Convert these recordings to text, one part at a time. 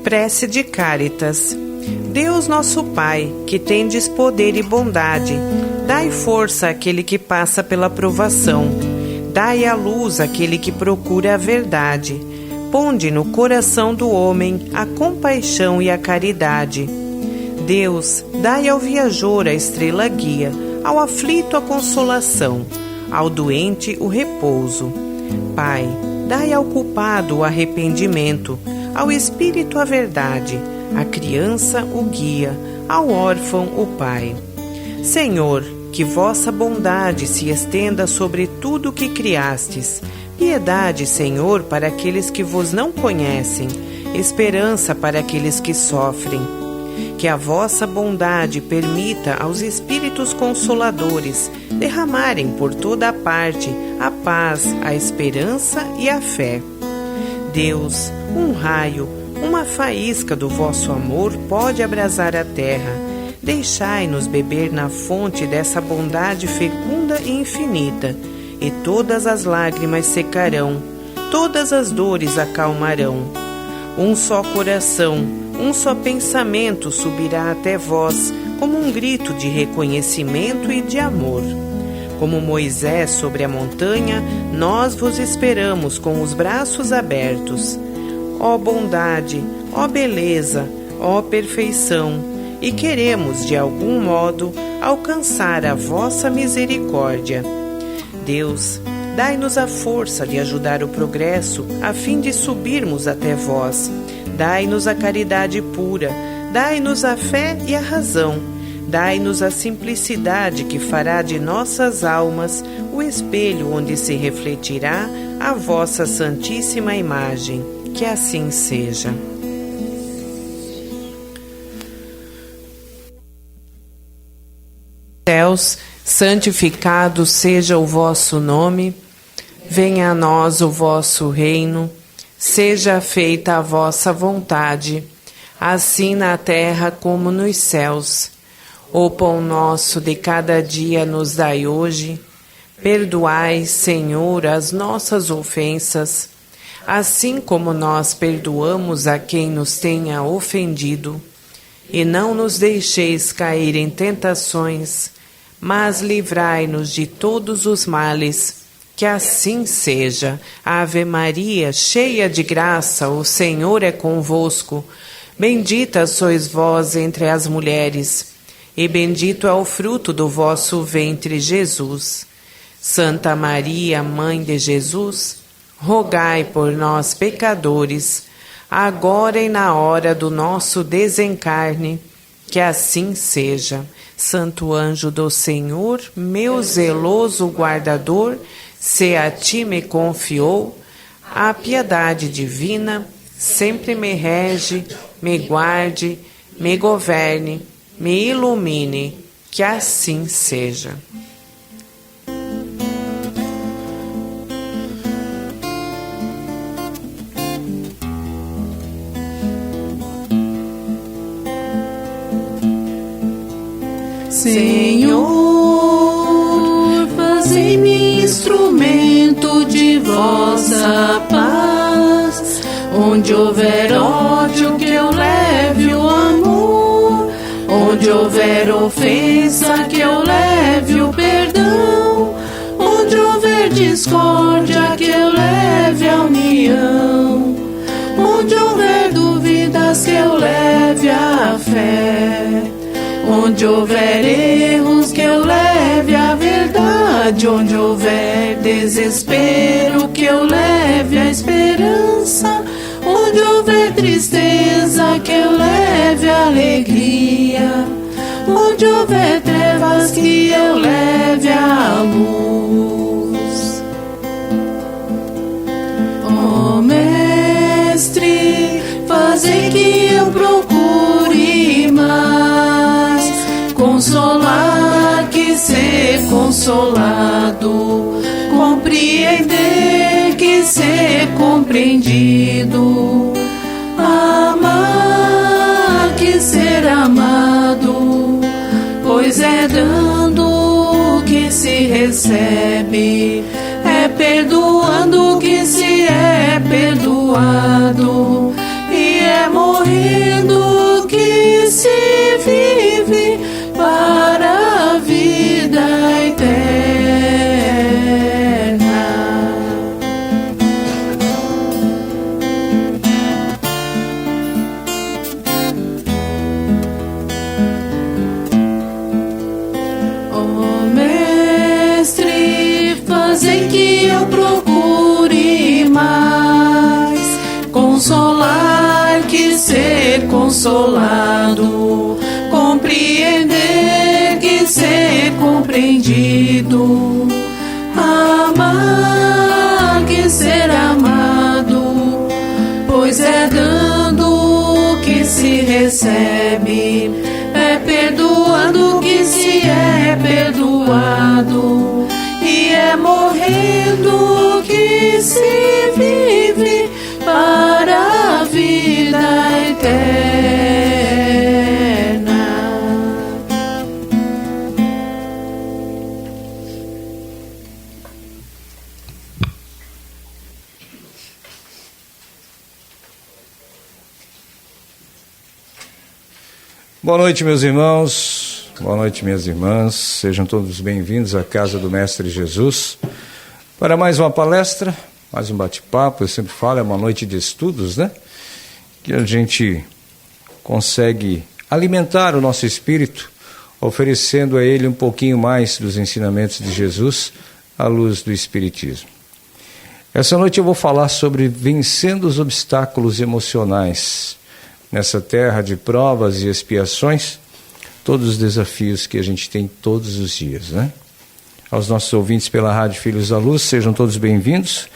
Prece de Cáritas. Deus nosso Pai, que tendes poder e bondade, dai força àquele que passa pela provação, dai a luz àquele que procura a verdade, ponde no coração do homem a compaixão e a caridade. Deus, dai ao viajor a estrela guia, ao aflito a consolação, ao doente o repouso. Pai, dai ao culpado o arrependimento, ao espírito a verdade, à criança o guia, ao órfão o pai. Senhor, que vossa bondade se estenda sobre tudo o que criastes. Piedade, Senhor, para aqueles que vos não conhecem, esperança para aqueles que sofrem. Que a vossa bondade permita aos Espíritos Consoladores derramarem por toda a parte a paz, a esperança e a fé. Deus, um raio, uma faísca do vosso amor pode abrasar a terra. Deixai-nos beber na fonte dessa bondade fecunda e infinita, e todas as lágrimas secarão, todas as dores acalmarão. Um só coração, um só pensamento subirá até vós, como um grito de reconhecimento e de amor. Como Moisés sobre a montanha, nós vos esperamos com os braços abertos. Ó bondade, ó beleza, ó perfeição, e queremos, de algum modo, alcançar a vossa misericórdia. Deus, dai-nos a força de ajudar o progresso, a fim de subirmos até vós. Dai-nos a caridade pura, dai-nos a fé e a razão. Dai-nos a simplicidade que fará de nossas almas o espelho onde se refletirá a vossa santíssima imagem. Que assim seja. Céus, santificado seja o vosso nome, venha a nós o vosso reino, seja feita a vossa vontade, assim na terra como nos céus. O pão nosso de cada dia nos dai hoje. Perdoai, Senhor, as nossas ofensas, assim como nós perdoamos a quem nos tenha ofendido. E não nos deixeis cair em tentações, mas livrai-nos de todos os males. Que assim seja. Ave Maria, cheia de graça, o Senhor é convosco. Bendita sois vós entre as mulheres, e bendito é o fruto do vosso ventre, Jesus. Santa Maria, Mãe de Jesus, rogai por nós, pecadores, agora e na hora do nosso desencarne. Que assim seja. Santo anjo do Senhor, meu zeloso guardador, se a ti me confiou, a piedade divina sempre me rege, me guarde, me governe, me ilumine. Que assim seja. Senhor, fazei-me instrumento de vossa paz. Onde houver ódio, que eu leve o amor. Onde houver ofensa, que eu leve o perdão. Onde houver discórdia, que eu leve a união. Onde houver dúvidas, que eu leve a fé. Onde houver erros, que eu leve a verdade. Onde houver desespero, que eu leve a esperança. Onde houver tristeza, que eu leve a alegria. Onde houver trevas, que eu leve a luz. Ó Mestre, fazei que eu procure mais consolar que ser consolado, compreender que ser compreendido, amar que ser amado, pois é dando que se recebe, é perdoando que se é perdoado, e é é morrendo que se vive para a vida eterna. Oh, Mestre, fazei que eu procure mais consolar que ser consolado, compreender que ser compreendido, amar que ser amado, pois é dando que se recebe, é perdoando que se é perdoado, e é morrendo que se vive para a vida eterna. Boa noite, meus irmãos, boa noite, minhas irmãs, sejam todos bem-vindos à casa do Mestre Jesus para mais uma palestra, mais um bate-papo. Eu sempre falo, é uma noite de estudos, né? Que a gente consegue alimentar o nosso espírito, oferecendo a ele um pouquinho mais dos ensinamentos de Jesus à luz do Espiritismo. Essa noite eu vou falar sobre vencendo os obstáculos emocionais nessa terra de provas e expiações, todos os desafios que a gente tem todos os dias, né? Aos nossos ouvintes pela Rádio Filhos da Luz, sejam todos bem-vindos.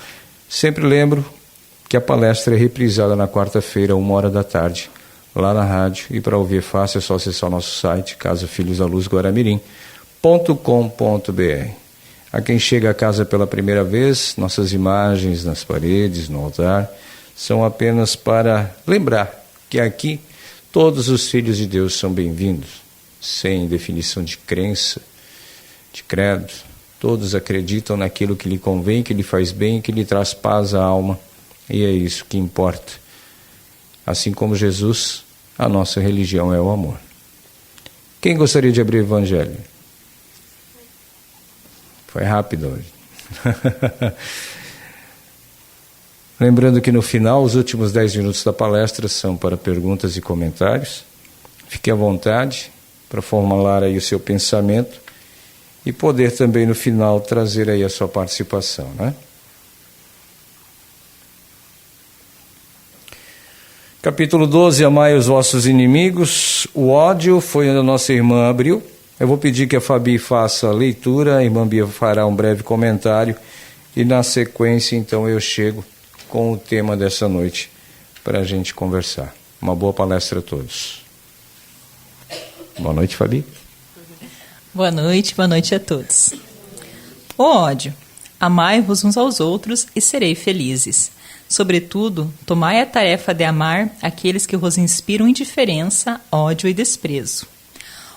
Sempre lembro que a palestra é reprisada na quarta-feira, 13h, lá na rádio, e para ouvir fácil é só acessar o nosso site, casafilhosdaluzguaramirim.com.br. A quem chega à casa pela primeira vez, nossas imagens nas paredes, no altar, são apenas para lembrar que aqui todos os filhos de Deus são bem-vindos, sem definição de crença, de credo. Todos acreditam naquilo que lhe convém, que lhe faz bem, que lhe traz paz à alma, e é isso que importa. Assim como Jesus, a nossa religião é o amor. Quem gostaria de abrir o Evangelho? Foi rápido hoje. Lembrando que no final, os últimos 10 minutos da palestra são para perguntas e comentários. Fique à vontade para formular aí o seu pensamento e poder também no final trazer aí a sua participação, né? Capítulo 12, amai os vossos inimigos. O ódio foi onde a nossa irmã abriu. Eu vou pedir que a Fabi faça a leitura, a irmã Bia fará um breve comentário e na sequência então eu chego com o tema dessa noite para a gente conversar. Uma boa palestra a todos. Boa noite, Fabi. Boa noite a todos. O ódio. Amai-vos uns aos outros e serei felizes. Sobretudo, tomai a tarefa de amar aqueles que vos inspiram indiferença, ódio e desprezo.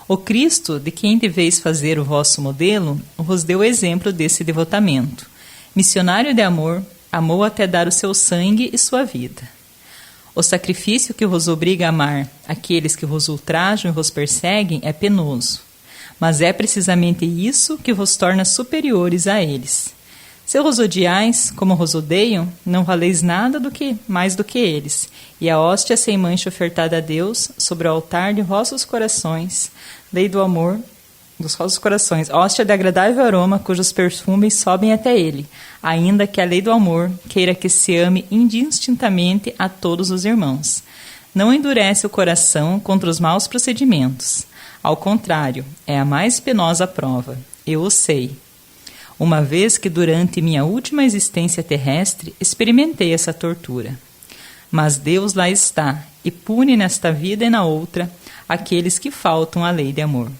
O Cristo, de quem deveis fazer o vosso modelo, vos deu o exemplo desse devotamento. Missionário de amor, amou até dar o seu sangue e sua vida. O sacrifício que vos obriga a amar aqueles que vos ultrajam e vos perseguem é penoso, mas é precisamente isso que vos torna superiores a eles. Se vos odiais, como vos odeiam, não valeis nada mais do que eles, e a hóstia sem mancha ofertada a Deus sobre o altar de vossos corações, lei do amor dos vossos corações, hóstia de agradável aroma, cujos perfumes sobem até ele, ainda que a lei do amor queira que se ame indistintamente a todos os irmãos. Não endurece o coração contra os maus procedimentos. Ao contrário, é a mais penosa prova. Eu o sei. Uma vez que durante minha última existência terrestre experimentei essa tortura. Mas Deus lá está e pune nesta vida e na outra aqueles que faltam à lei de amor.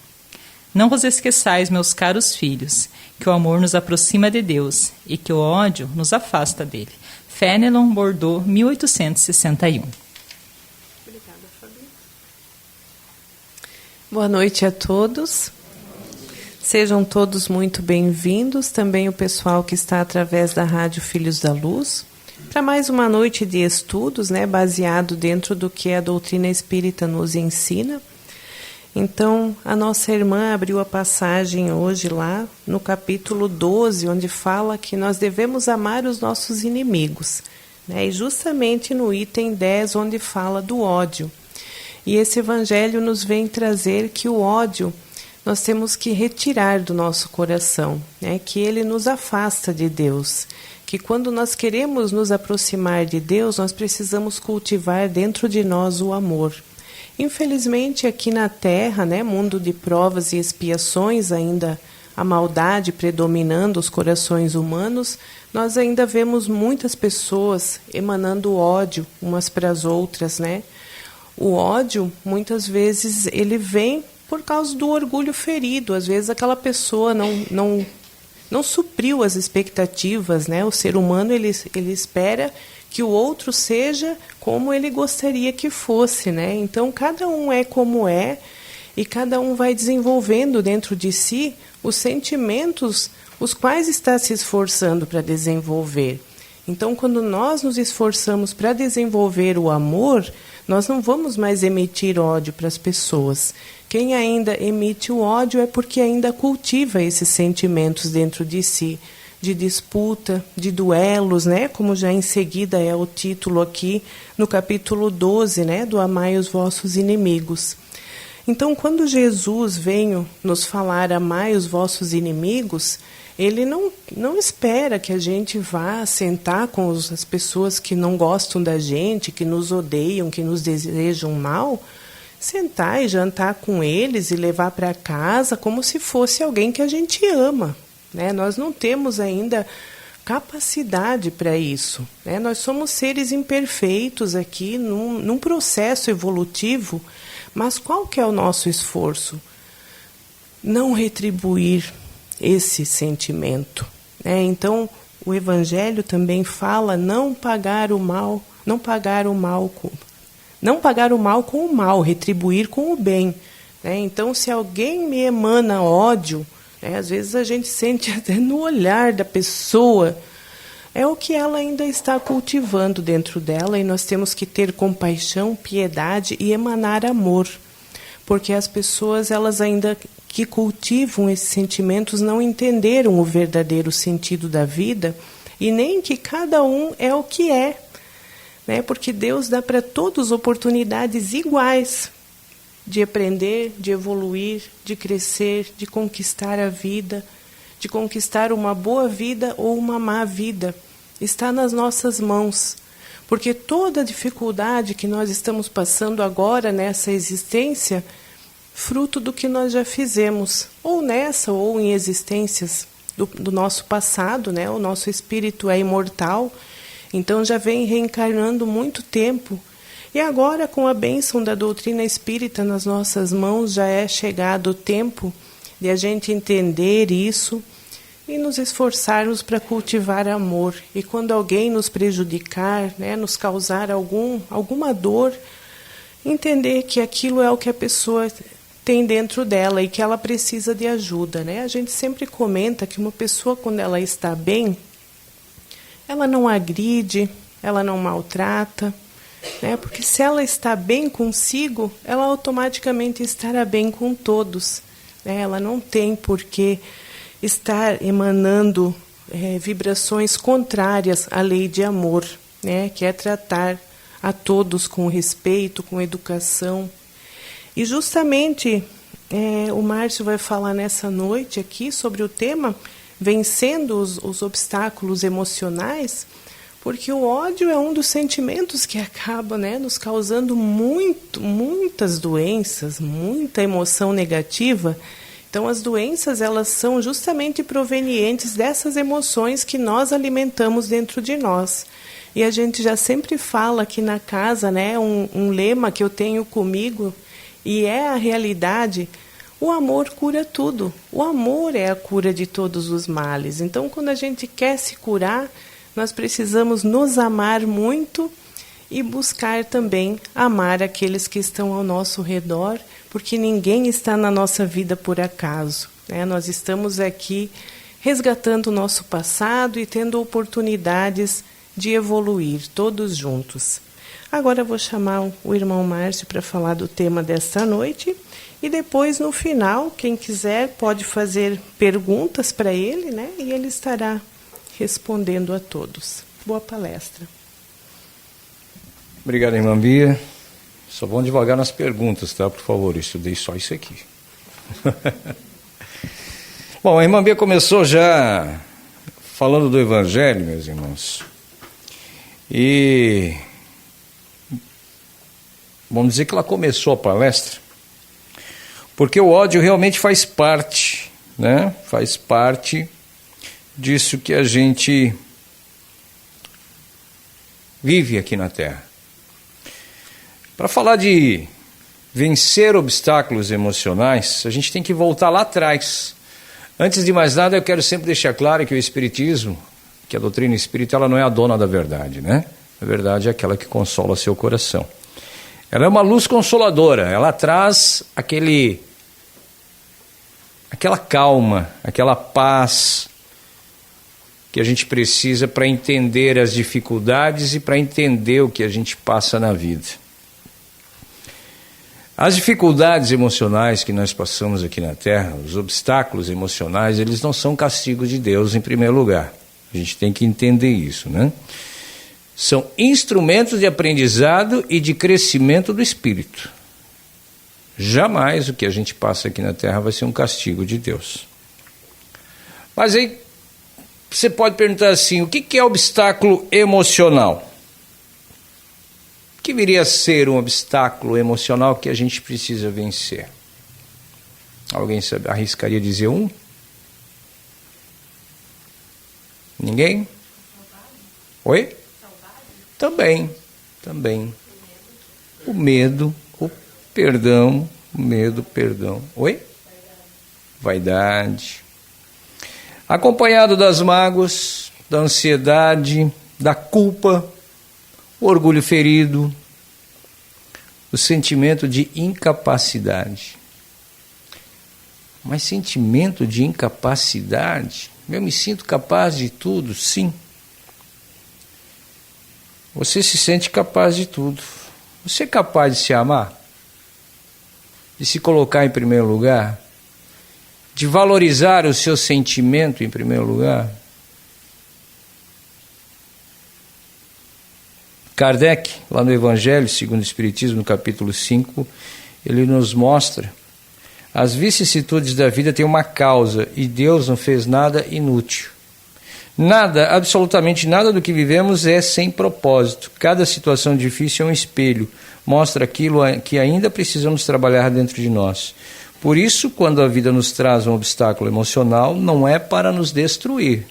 Não vos esqueçais, meus caros filhos, que o amor nos aproxima de Deus e que o ódio nos afasta dele. Fénelon, Bordeaux, 1861. Obrigada, Fabi. Boa noite a todos. Sejam todos muito bem-vindos, também o pessoal que está através da Rádio Filhos da Luz. para mais uma noite de estudos, né, baseado dentro do que a doutrina espírita nos ensina. Então, a nossa irmã abriu a passagem hoje lá no capítulo 12, onde fala que nós devemos amar os nossos inimigos, né, e justamente no item 10, onde fala do ódio. E esse evangelho nos vem trazer que o ódio nós temos que retirar do nosso coração, né, que ele nos afasta de Deus. Que quando nós queremos nos aproximar de Deus, nós precisamos cultivar dentro de nós o amor. Infelizmente, aqui na Terra, né, mundo de provas e expiações, ainda a maldade predominando os corações humanos, nós ainda vemos muitas pessoas emanando ódio umas para as outras, né? O ódio, muitas vezes, ele vem por causa do orgulho ferido. Às vezes aquela pessoa não supriu as expectativas, né? O ser humano ele espera que o outro seja como ele gostaria que fosse, né? Então cada um é como é e cada um vai desenvolvendo dentro de si os sentimentos os quais está se esforçando para desenvolver. Então quando nós nos esforçamos para desenvolver o amor, nós não vamos mais emitir ódio para as pessoas. Quem ainda emite o ódio é porque ainda cultiva esses sentimentos dentro de si, de disputa, de duelos, né? Como já em seguida é o título aqui no capítulo 12, né? Do Amai os vossos inimigos. Então, quando Jesus veio nos falar amai os vossos inimigos, ele não espera que a gente vá sentar com as pessoas que não gostam da gente, que nos odeiam, que nos desejam mal, sentar e jantar com eles e levar para casa como se fosse alguém que a gente ama, né? Nós não temos ainda capacidade para isso, né? Nós somos seres imperfeitos aqui num processo evolutivo, mas qual que é o nosso esforço? Não retribuir esse sentimento, né? Então o Evangelho também fala não pagar o mal com o mal, retribuir com o bem, né? Então se alguém me emana ódio, né, às vezes a gente sente até no olhar da pessoa, é o que ela ainda está cultivando dentro dela, e nós temos que ter compaixão, piedade e emanar amor, porque as pessoas, elas ainda que cultivam esses sentimentos não entenderam o verdadeiro sentido da vida e nem que cada um é o que é, né? Porque Deus dá para todos oportunidades iguais de aprender, de evoluir, de crescer, de conquistar a vida, de conquistar uma boa vida ou uma má vida. Está nas nossas mãos, porque toda a dificuldade que nós estamos passando agora nessa existência, fruto do que nós já fizemos, ou nessa ou em existências do nosso passado, né? O nosso espírito é imortal, então já vem reencarnando muito tempo. E agora, com a bênção da doutrina espírita nas nossas mãos, já é chegado o tempo de a gente entender isso e nos esforçarmos para cultivar amor. E quando alguém nos prejudicar, né, nos causar alguma dor, entender que aquilo é o que a pessoa tem dentro dela e que ela precisa de ajuda, né? A gente sempre comenta que uma pessoa, quando ela está bem, ela não agride, ela não maltrata, né? Porque se ela está bem consigo, ela automaticamente estará bem com todos, né? Ela não tem por que estar emanando vibrações contrárias à lei de amor, né? Que é tratar a todos com respeito, com educação. E justamente o Márcio vai falar nessa noite aqui sobre o tema vencendo os obstáculos emocionais, porque o ódio é um dos sentimentos que acaba, né, nos causando muitas doenças, muita emoção negativa. Então as doenças, elas são justamente provenientes dessas emoções que nós alimentamos dentro de nós. E a gente já sempre fala aqui na casa, né, um lema que eu tenho comigo, e é a realidade: o amor cura tudo. O amor é a cura de todos os males. Então, quando a gente quer se curar, nós precisamos nos amar muito e buscar também amar aqueles que estão ao nosso redor, porque ninguém está na nossa vida por acaso, né? Nós estamos aqui resgatando o nosso passado e tendo oportunidades de evoluir todos juntos. Agora eu vou chamar o irmão Márcio para falar do tema desta noite e depois, no final, quem quiser pode fazer perguntas para ele, né? E ele estará respondendo a todos. Boa palestra. Obrigado, irmã Bia. Só vão devagar nas perguntas, tá? Por favor, eu estudei só isso aqui. Bom, a irmã Bia começou já falando do Evangelho, meus irmãos. E vamos dizer que ela começou a palestra porque o ódio realmente faz parte, né? Faz parte disso que a gente vive aqui na Terra. Para falar de vencer obstáculos emocionais, a gente tem que voltar lá atrás. Antes de mais nada, eu quero sempre deixar claro que o Espiritismo, que a doutrina espírita, ela não é a dona da verdade, né? A verdade é aquela que consola seu coração. Ela é uma luz consoladora, ela traz aquela calma, aquela paz que a gente precisa para entender as dificuldades e para entender o que a gente passa na vida. As dificuldades emocionais que nós passamos aqui na Terra, os obstáculos emocionais, eles não são castigo de Deus em primeiro lugar. A gente tem que entender isso, né? São instrumentos de aprendizado e de crescimento do espírito. Jamais o que a gente passa aqui na Terra vai ser um castigo de Deus. Mas aí você pode perguntar assim, o que é obstáculo emocional? O que viria a ser um obstáculo emocional que a gente precisa vencer? Alguém arriscaria dizer um? Ninguém? Oi? Também. O medo, o perdão, o medo, perdão. Oi? Vaidade. Acompanhado das mágoas, da ansiedade, da culpa, o orgulho ferido, o sentimento de incapacidade. Mas sentimento de incapacidade? Eu me sinto capaz de tudo, sim. Você se sente capaz de tudo. Você é capaz de se amar? De se colocar em primeiro lugar? De valorizar o seu sentimento em primeiro lugar? Kardec, lá no Evangelho, segundo o Espiritismo, no capítulo 5, ele nos mostra as vicissitudes da vida têm uma causa e Deus não fez nada inútil. Nada, absolutamente nada do que vivemos é sem propósito. Cada situação difícil é um espelho, mostra aquilo que ainda precisamos trabalhar dentro de nós. Por isso, quando a vida nos traz um obstáculo emocional, não é para nos destruir,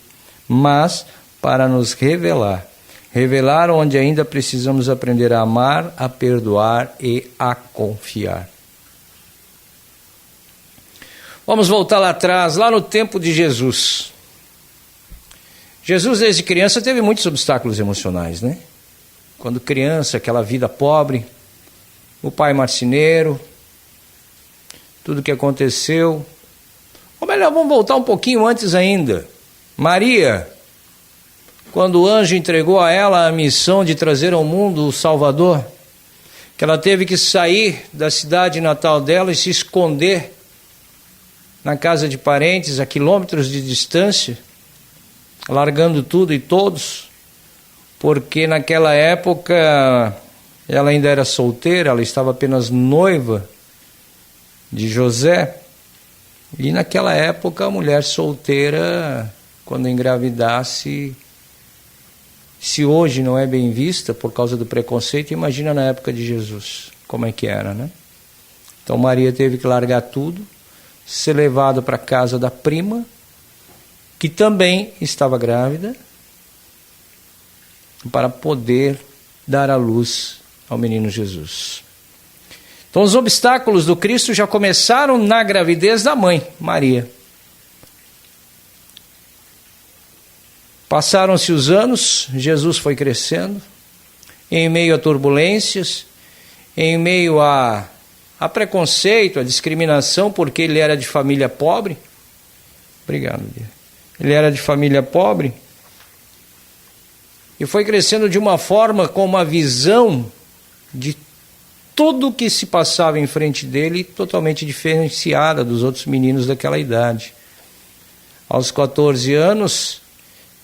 mas para nos revelar. Revelar onde ainda precisamos aprender a amar, a perdoar e a confiar. Vamos voltar lá atrás, lá no tempo de Jesus. Jesus, desde criança, teve muitos obstáculos emocionais, né? Quando criança, aquela vida pobre, o pai marceneiro, tudo que aconteceu. Ou melhor, vamos voltar um pouquinho antes ainda. Maria, quando o anjo entregou a ela a missão de trazer ao mundo o Salvador, que ela teve que sair da cidade natal dela e se esconder na casa de parentes, a quilômetros de distância, largando tudo e todos, porque naquela época ela ainda era solteira, ela estava apenas noiva de José, e naquela época a mulher solteira, quando engravidasse, se hoje não é bem vista por causa do preconceito, imagina na época de Jesus, como é que era, né? Então Maria teve que largar tudo, ser levada para a casa da prima, que também estava grávida, para poder dar à luz ao menino Jesus. Então os obstáculos do Cristo já começaram na gravidez da mãe, Maria. Passaram-se os anos, Jesus foi crescendo, em meio a turbulências, em meio a preconceito, a discriminação, porque ele era de família pobre. Obrigado, Bia. Ele era de família pobre. e foi crescendo de uma forma com uma visão de tudo que se passava em frente dele, totalmente diferenciada dos outros meninos daquela idade. Aos 14 anos,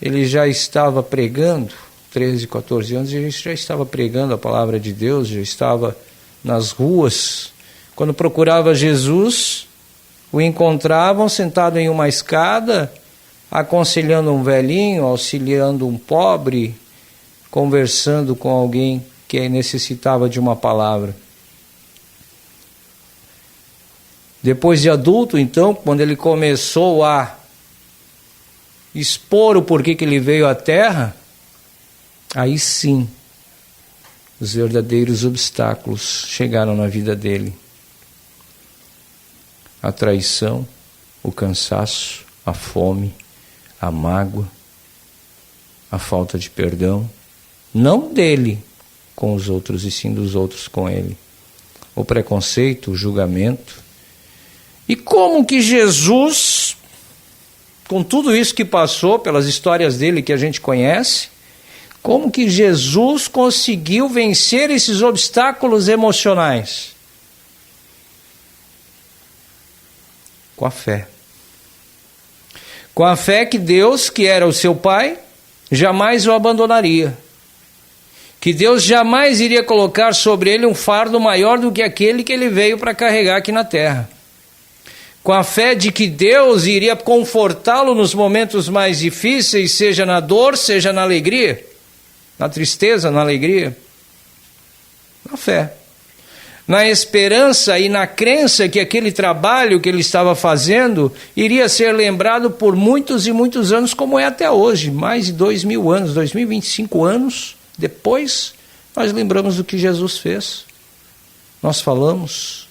ele já estava pregando, 13, 14 anos, ele já estava pregando a palavra de Deus, já estava nas ruas. Quando procurava Jesus, o encontravam sentado em uma escada, aconselhando um velhinho, auxiliando um pobre, conversando com alguém que necessitava de uma palavra. Depois de adulto, então, quando ele começou a expor o porquê que ele veio à Terra, aí sim, os verdadeiros obstáculos chegaram na vida dele. A traição, o cansaço, a fome, a mágoa, a falta de perdão, não dele com os outros, e sim dos outros com ele. O preconceito, o julgamento. E como que Jesus, com tudo isso que passou, pelas histórias dele que a gente conhece, como que Jesus conseguiu vencer esses obstáculos emocionais? Com a fé. Com a fé que Deus, que era o seu Pai, jamais o abandonaria. Que Deus jamais iria colocar sobre ele um fardo maior do que aquele que ele veio para carregar aqui na terra. Com a fé de que Deus iria confortá-lo nos momentos mais difíceis, seja na dor, seja na alegria, na tristeza, na alegria. Na fé. Na esperança e na crença que aquele trabalho que ele estava fazendo iria ser lembrado por muitos e muitos anos, como é até hoje, mais de 2000 anos, 2025 anos depois, nós lembramos do que Jesus fez. Nós falamos.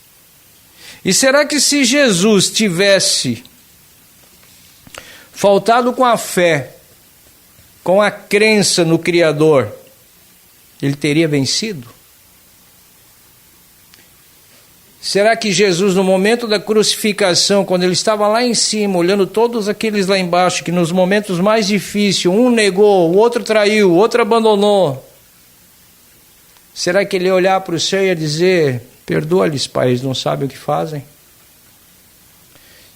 E será que se Jesus tivesse faltado com a fé, com a crença no Criador, ele teria vencido? Será que Jesus, no momento da crucificação, quando ele estava lá em cima, olhando todos aqueles lá embaixo, que nos momentos mais difíceis, um negou, o outro traiu, o outro abandonou, será que ele ia olhar para o céu e ia dizer: perdoa-lhes, Pai, eles não sabem o que fazem?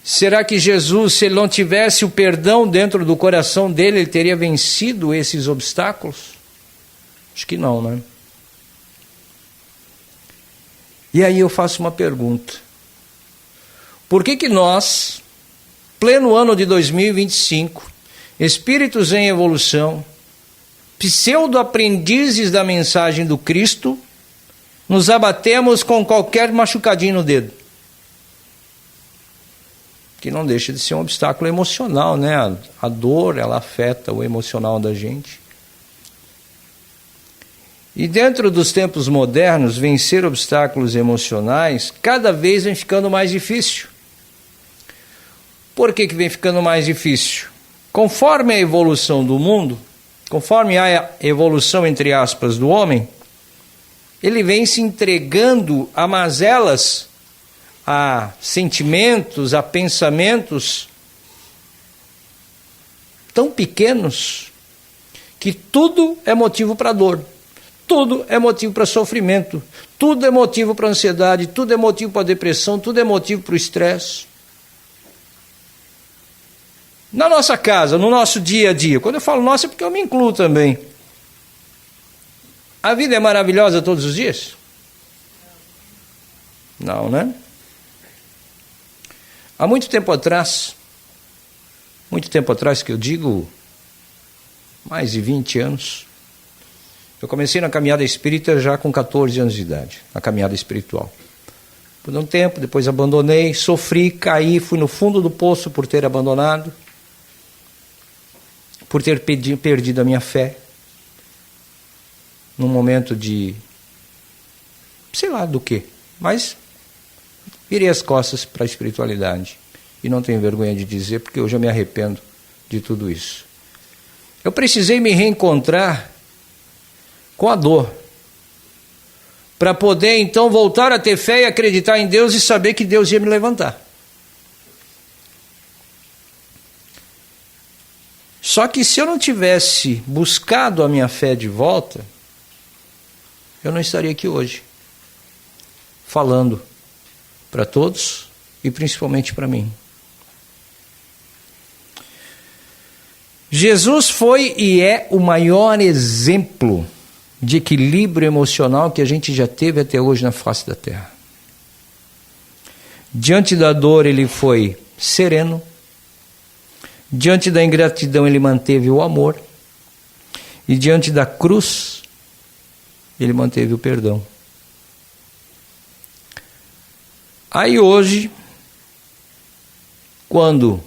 Será que Jesus, se ele não tivesse o perdão dentro do coração dele, ele teria vencido esses obstáculos? Acho que não, né? E aí eu faço uma pergunta. Por que nós, pleno ano de 2025, espíritos em evolução, pseudo-aprendizes da mensagem do Cristo, nos abatemos com qualquer machucadinho no dedo? Que não deixa de ser um obstáculo emocional, né? A dor, ela afeta o emocional da gente. E dentro dos tempos modernos, vencer obstáculos emocionais cada vez vem ficando mais difícil. Por que vem ficando mais difícil? Conforme a evolução do mundo, conforme a evolução, entre aspas, do homem, ele vem se entregando a mazelas, a sentimentos, a pensamentos tão pequenos que tudo é motivo para dor. Tudo é motivo para sofrimento, tudo é motivo para ansiedade, tudo é motivo para depressão, tudo é motivo para o estresse. Na nossa casa, no nosso dia a dia, quando eu falo nossa é porque eu me incluo também. A vida é maravilhosa todos os dias? Não, né? Há muito tempo atrás que eu digo, mais de 20 anos, eu comecei na caminhada espírita já com 14 anos de idade, na caminhada espiritual. Por um tempo, depois abandonei, sofri, caí, fui no fundo do poço por ter abandonado, por ter perdido a minha fé, num momento de, sei lá do que, mas virei as costas para a espiritualidade. E não tenho vergonha de dizer, porque hoje eu me arrependo de tudo isso. Eu precisei me reencontrar com a dor, para poder então voltar a ter fé e acreditar em Deus e saber que Deus ia me levantar. Só que se eu não tivesse buscado a minha fé de volta, eu não estaria aqui hoje, falando para todos e principalmente para mim. Jesus foi e é o maior exemplo de equilíbrio emocional que a gente já teve até hoje na face da terra. Diante da dor ele foi sereno, diante da ingratidão ele manteve o amor, e diante da cruz ele manteve o perdão. Aí hoje, quando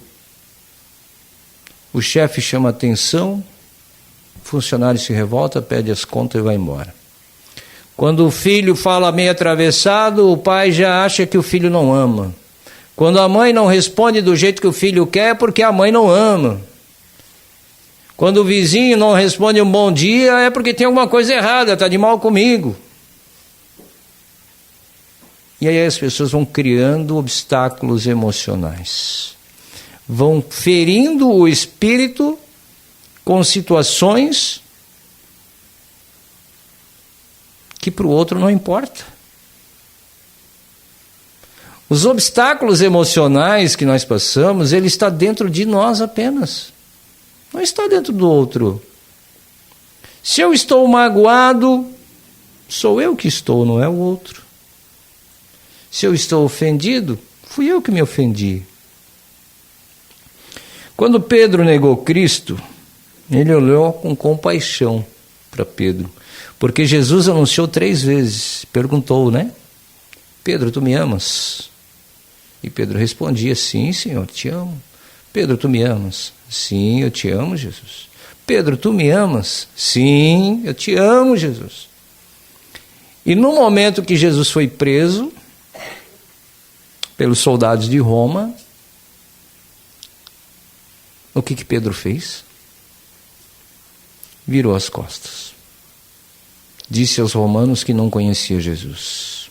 o chefe chama atenção, o funcionário se revolta, pede as contas e vai embora. Quando o filho fala meio atravessado, o pai já acha que o filho não ama. Quando a mãe não responde do jeito que o filho quer, porque a mãe não ama. Quando o vizinho não responde um bom dia, é porque tem alguma coisa errada, está de mal comigo. E aí as pessoas vão criando obstáculos emocionais. Vão ferindo o espírito com situações que para o outro não importa. Os obstáculos emocionais que nós passamos, ele está dentro de nós apenas. Não está dentro do outro. Se eu estou magoado, sou eu que estou, não é o outro. Se eu estou ofendido, fui eu que me ofendi. Quando Pedro negou Cristo, ele olhou com compaixão para Pedro, porque Jesus anunciou 3 vezes, perguntou, né? Pedro, tu me amas? E Pedro respondia, sim, Senhor, te amo. Pedro, tu me amas? Sim, eu te amo, Jesus. Pedro, tu me amas? Sim, eu te amo, Jesus. E no momento que Jesus foi preso pelos soldados de Roma, o que Pedro fez? Virou as costas. Disse aos romanos que não conhecia Jesus.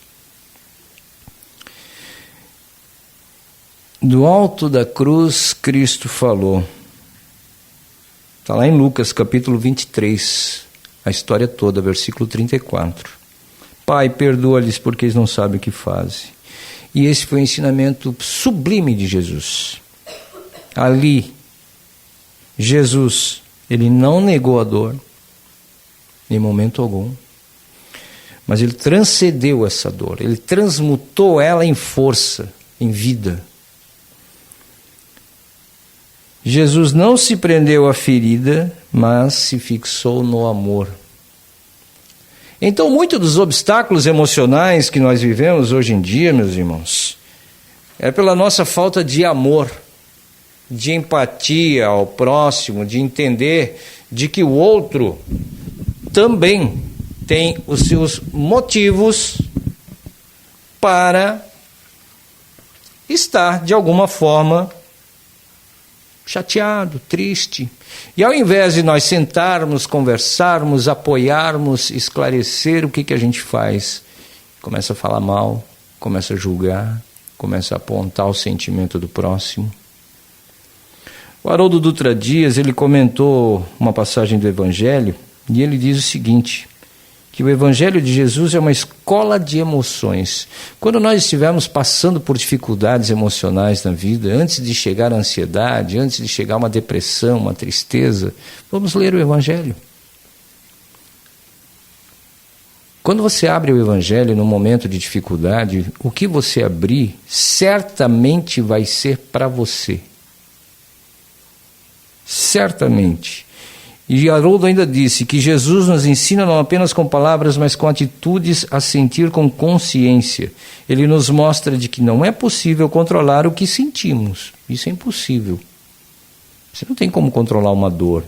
Do alto da cruz, Cristo falou. Está lá em Lucas, capítulo 23, a história toda, versículo 34. Pai, perdoa-lhes porque eles não sabem o que fazem. E esse foi o ensinamento sublime de Jesus. Ali, Jesus, ele não negou a dor, em momento algum, mas ele transcendeu essa dor, ele transmutou ela em força, em vida. Jesus não se prendeu à ferida, mas se fixou no amor. Então, muitos dos obstáculos emocionais que nós vivemos hoje em dia, meus irmãos, é pela nossa falta de amor, de empatia ao próximo, de entender de que o outro também tem os seus motivos para estar, de alguma forma, chateado, triste. E ao invés de nós sentarmos, conversarmos, apoiarmos, esclarecer, o que a gente faz? Começa a falar mal, começa a julgar, começa a apontar o sentimento do próximo. O Haroldo Dutra Dias, ele comentou uma passagem do Evangelho, e ele diz o seguinte, que o Evangelho de Jesus é uma escola de emoções. Quando nós estivermos passando por dificuldades emocionais na vida, antes de chegar a ansiedade, antes de chegar a uma depressão, uma tristeza, vamos ler o Evangelho. Quando você abre o Evangelho num momento de dificuldade, o que você abrir certamente vai ser para você. Certamente. E Haroldo ainda disse que Jesus nos ensina não apenas com palavras, mas com atitudes a sentir com consciência. Ele nos mostra de que não é possível controlar o que sentimos. Isso é impossível. Você não tem como controlar uma dor.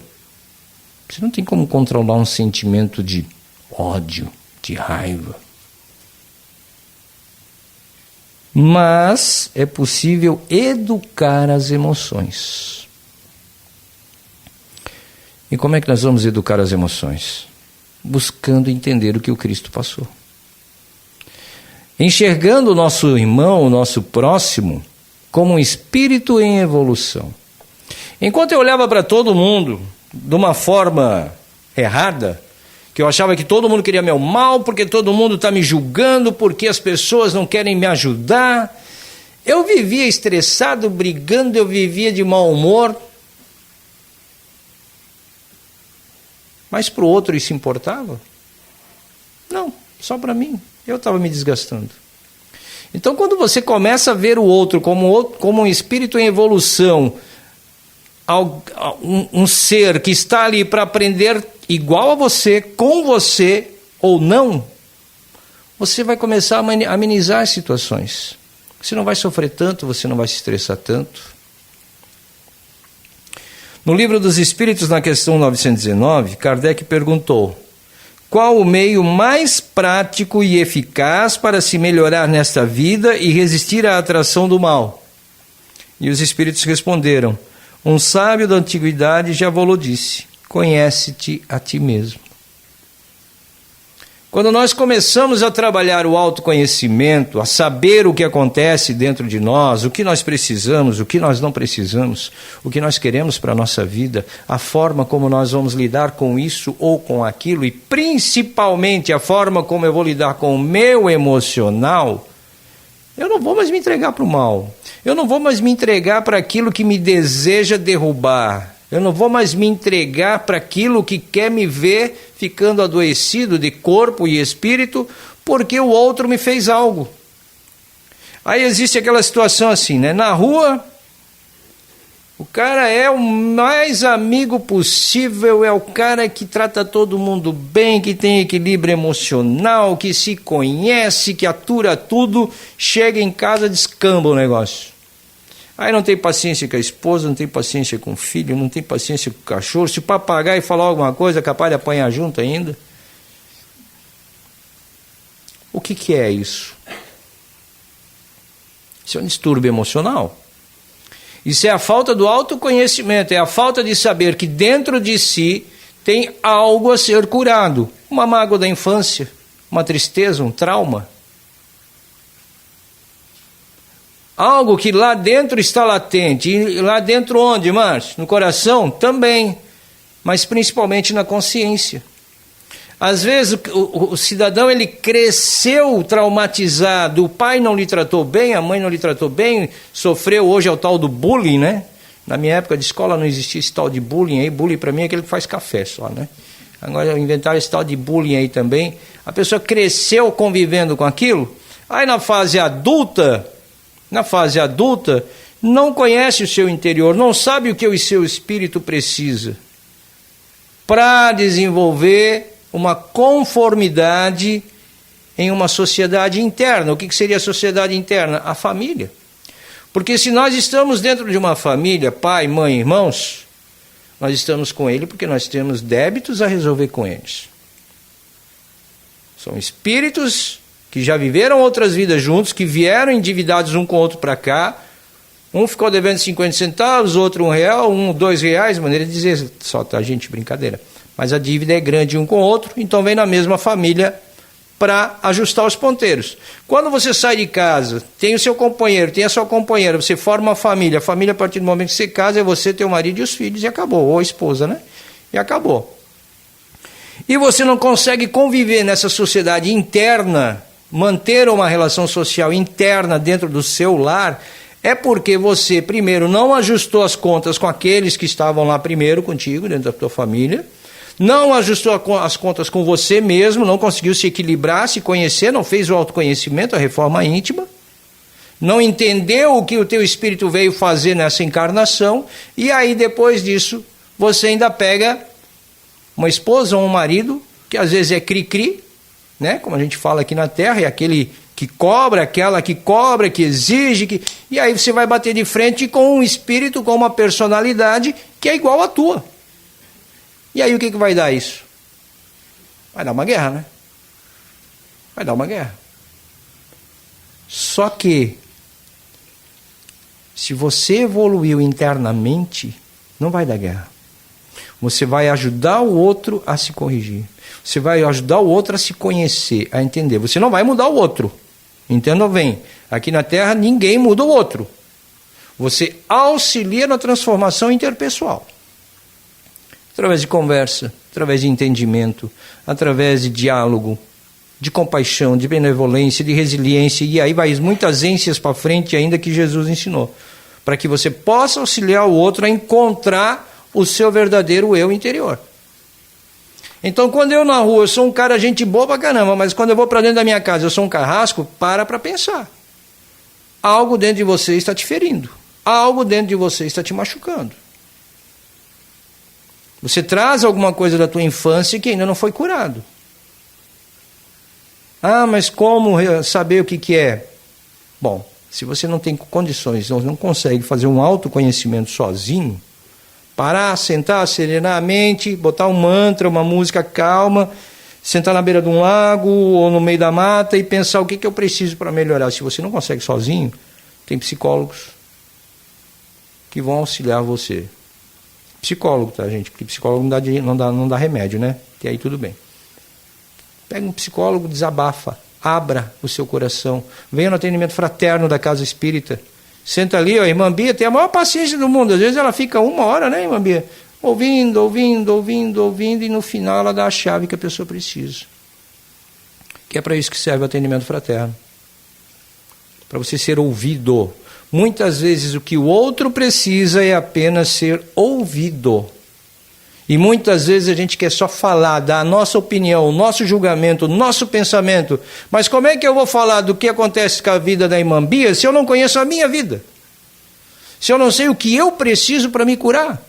Você não tem como controlar um sentimento de ódio, de raiva. Mas é possível educar as emoções. E como é que nós vamos educar as emoções? Buscando entender o que o Cristo passou. Enxergando o nosso irmão, o nosso próximo, como um espírito em evolução. Enquanto eu olhava para todo mundo de uma forma errada, que eu achava que todo mundo queria meu mal, porque todo mundo está me julgando, porque as pessoas não querem me ajudar, eu vivia estressado, brigando, eu vivia de mau humor. Mas para o outro isso importava? Não, só para mim. Eu estava me desgastando. Então, quando você começa a ver o outro como um espírito em evolução, um ser que está ali para aprender igual a você, com você ou não, você vai começar a amenizar as situações. Você não vai sofrer tanto, você não vai se estressar tanto. No Livro dos Espíritos, na questão 919, Kardec perguntou: qual o meio mais prático e eficaz para se melhorar nesta vida e resistir à atração do mal? E os espíritos responderam: um sábio da antiguidade já vos disse: conhece-te a ti mesmo. Quando nós começamos a trabalhar o autoconhecimento, a saber o que acontece dentro de nós, o que nós precisamos, o que nós não precisamos, o que nós queremos para a nossa vida, a forma como nós vamos lidar com isso ou com aquilo, e principalmente a forma como eu vou lidar com o meu emocional, eu não vou mais me entregar para o mal. Eu não vou mais me entregar para aquilo que me deseja derrubar. Eu não vou mais me entregar para aquilo que quer me ver ficando adoecido de corpo e espírito porque o outro me fez algo. Aí existe aquela situação assim, né? Na rua, o cara é o mais amigo possível, é o cara que trata todo mundo bem, que tem equilíbrio emocional, que se conhece, que atura tudo, chega em casa, descamba o negócio. Aí não tem paciência com a esposa, não tem paciência com o filho, não tem paciência com o cachorro. Se o papagaio falar alguma coisa, é capaz de apanhar junto ainda. O que é isso? Isso é um distúrbio emocional. Isso é a falta do autoconhecimento, é a falta de saber que dentro de si tem algo a ser curado. Uma mágoa da infância, uma tristeza, um trauma. Algo que lá dentro está latente. E lá dentro onde, Márcio? No coração? Também. Mas principalmente na consciência. Às vezes o cidadão ele cresceu traumatizado. O pai não lhe tratou bem, a mãe não lhe tratou bem. Sofreu, hoje é o tal do bullying, né? Na minha época de escola não existia esse tal de bullying aí. Bullying para mim é aquele que faz café só, né? Agora inventaram esse tal de bullying aí também. A pessoa cresceu convivendo com aquilo. Aí na fase adulta, não conhece o seu interior, não sabe o que o seu espírito precisa para desenvolver uma conformidade em uma sociedade interna. O que seria a sociedade interna? A família. Porque se nós estamos dentro de uma família, pai, mãe, irmãos, nós estamos com ele porque nós temos débitos a resolver com eles. São espíritos que já viveram outras vidas juntos, que vieram endividados um com o outro para cá. Um ficou devendo 50 centavos, outro R$1, um R$2, maneira de dizer, só tá, gente, brincadeira. Mas a dívida é grande um com o outro, então vem na mesma família para ajustar os ponteiros. Quando você sai de casa, tem o seu companheiro, tem a sua companheira, você forma uma família. A família, a partir do momento que você casa, é você, teu marido e os filhos, e acabou. Ou a esposa, né? E acabou. E você não consegue conviver nessa sociedade interna, manter uma relação social interna dentro do seu lar, é porque você, primeiro, não ajustou as contas com aqueles que estavam lá primeiro contigo, dentro da tua família, não ajustou as contas com você mesmo, não conseguiu se equilibrar, se conhecer, não fez o autoconhecimento, a reforma íntima, não entendeu o que o teu espírito veio fazer nessa encarnação, e aí depois disso, você ainda pega uma esposa ou um marido, que às vezes é cri-cri, né? Como a gente fala aqui na Terra, é aquele que cobra, aquela que cobra, que exige, e aí você vai bater de frente com um espírito, com uma personalidade que é igual à tua. E aí o que vai dar isso? Vai dar uma guerra, né? Vai dar uma guerra. Só que, se você evoluiu internamente, não vai dar guerra. Você vai ajudar o outro a se corrigir. Você vai ajudar o outro a se conhecer, a entender. Você não vai mudar o outro. Entendam bem. Aqui na Terra ninguém muda o outro. Você auxilia na transformação interpessoal. Através de conversa, através de entendimento, através de diálogo, de compaixão, de benevolência, de resiliência, e aí vai muitas ênsias para frente ainda que Jesus ensinou, para que você possa auxiliar o outro a encontrar o seu verdadeiro eu interior. Então, quando eu na rua, eu sou um cara gente boa pra caramba, mas quando eu vou para dentro da minha casa, eu sou um carrasco, para pensar. Algo dentro de você está te ferindo. Algo dentro de você está te machucando. Você traz alguma coisa da tua infância que ainda não foi curado. Ah, mas como saber o que é? Bom, se você não tem condições, não consegue fazer um autoconhecimento sozinho, parar, sentar, serenar a mente, botar um mantra, uma música calma, sentar na beira de um lago ou no meio da mata e pensar o que eu preciso para melhorar. Se você não consegue sozinho, tem psicólogos que vão auxiliar você. Psicólogo, tá, gente? Porque psicólogo não dá remédio, né? E aí tudo bem. Pega um psicólogo, desabafa, abra o seu coração, venha no atendimento fraterno da Casa Espírita. Senta ali, a irmã Bia tem a maior paciência do mundo. Às vezes ela fica 1 hora, né, irmã Bia? Ouvindo, e no final ela dá a chave que a pessoa precisa. Que é para isso que serve o atendimento fraterno. Para você ser ouvido. Muitas vezes o que o outro precisa é apenas ser ouvido. E muitas vezes a gente quer só falar, dar a nossa opinião, o nosso julgamento, o nosso pensamento. Mas como é que eu vou falar do que acontece com a vida da irmã Bia se eu não conheço a minha vida? Se eu não sei o que eu preciso para me curar?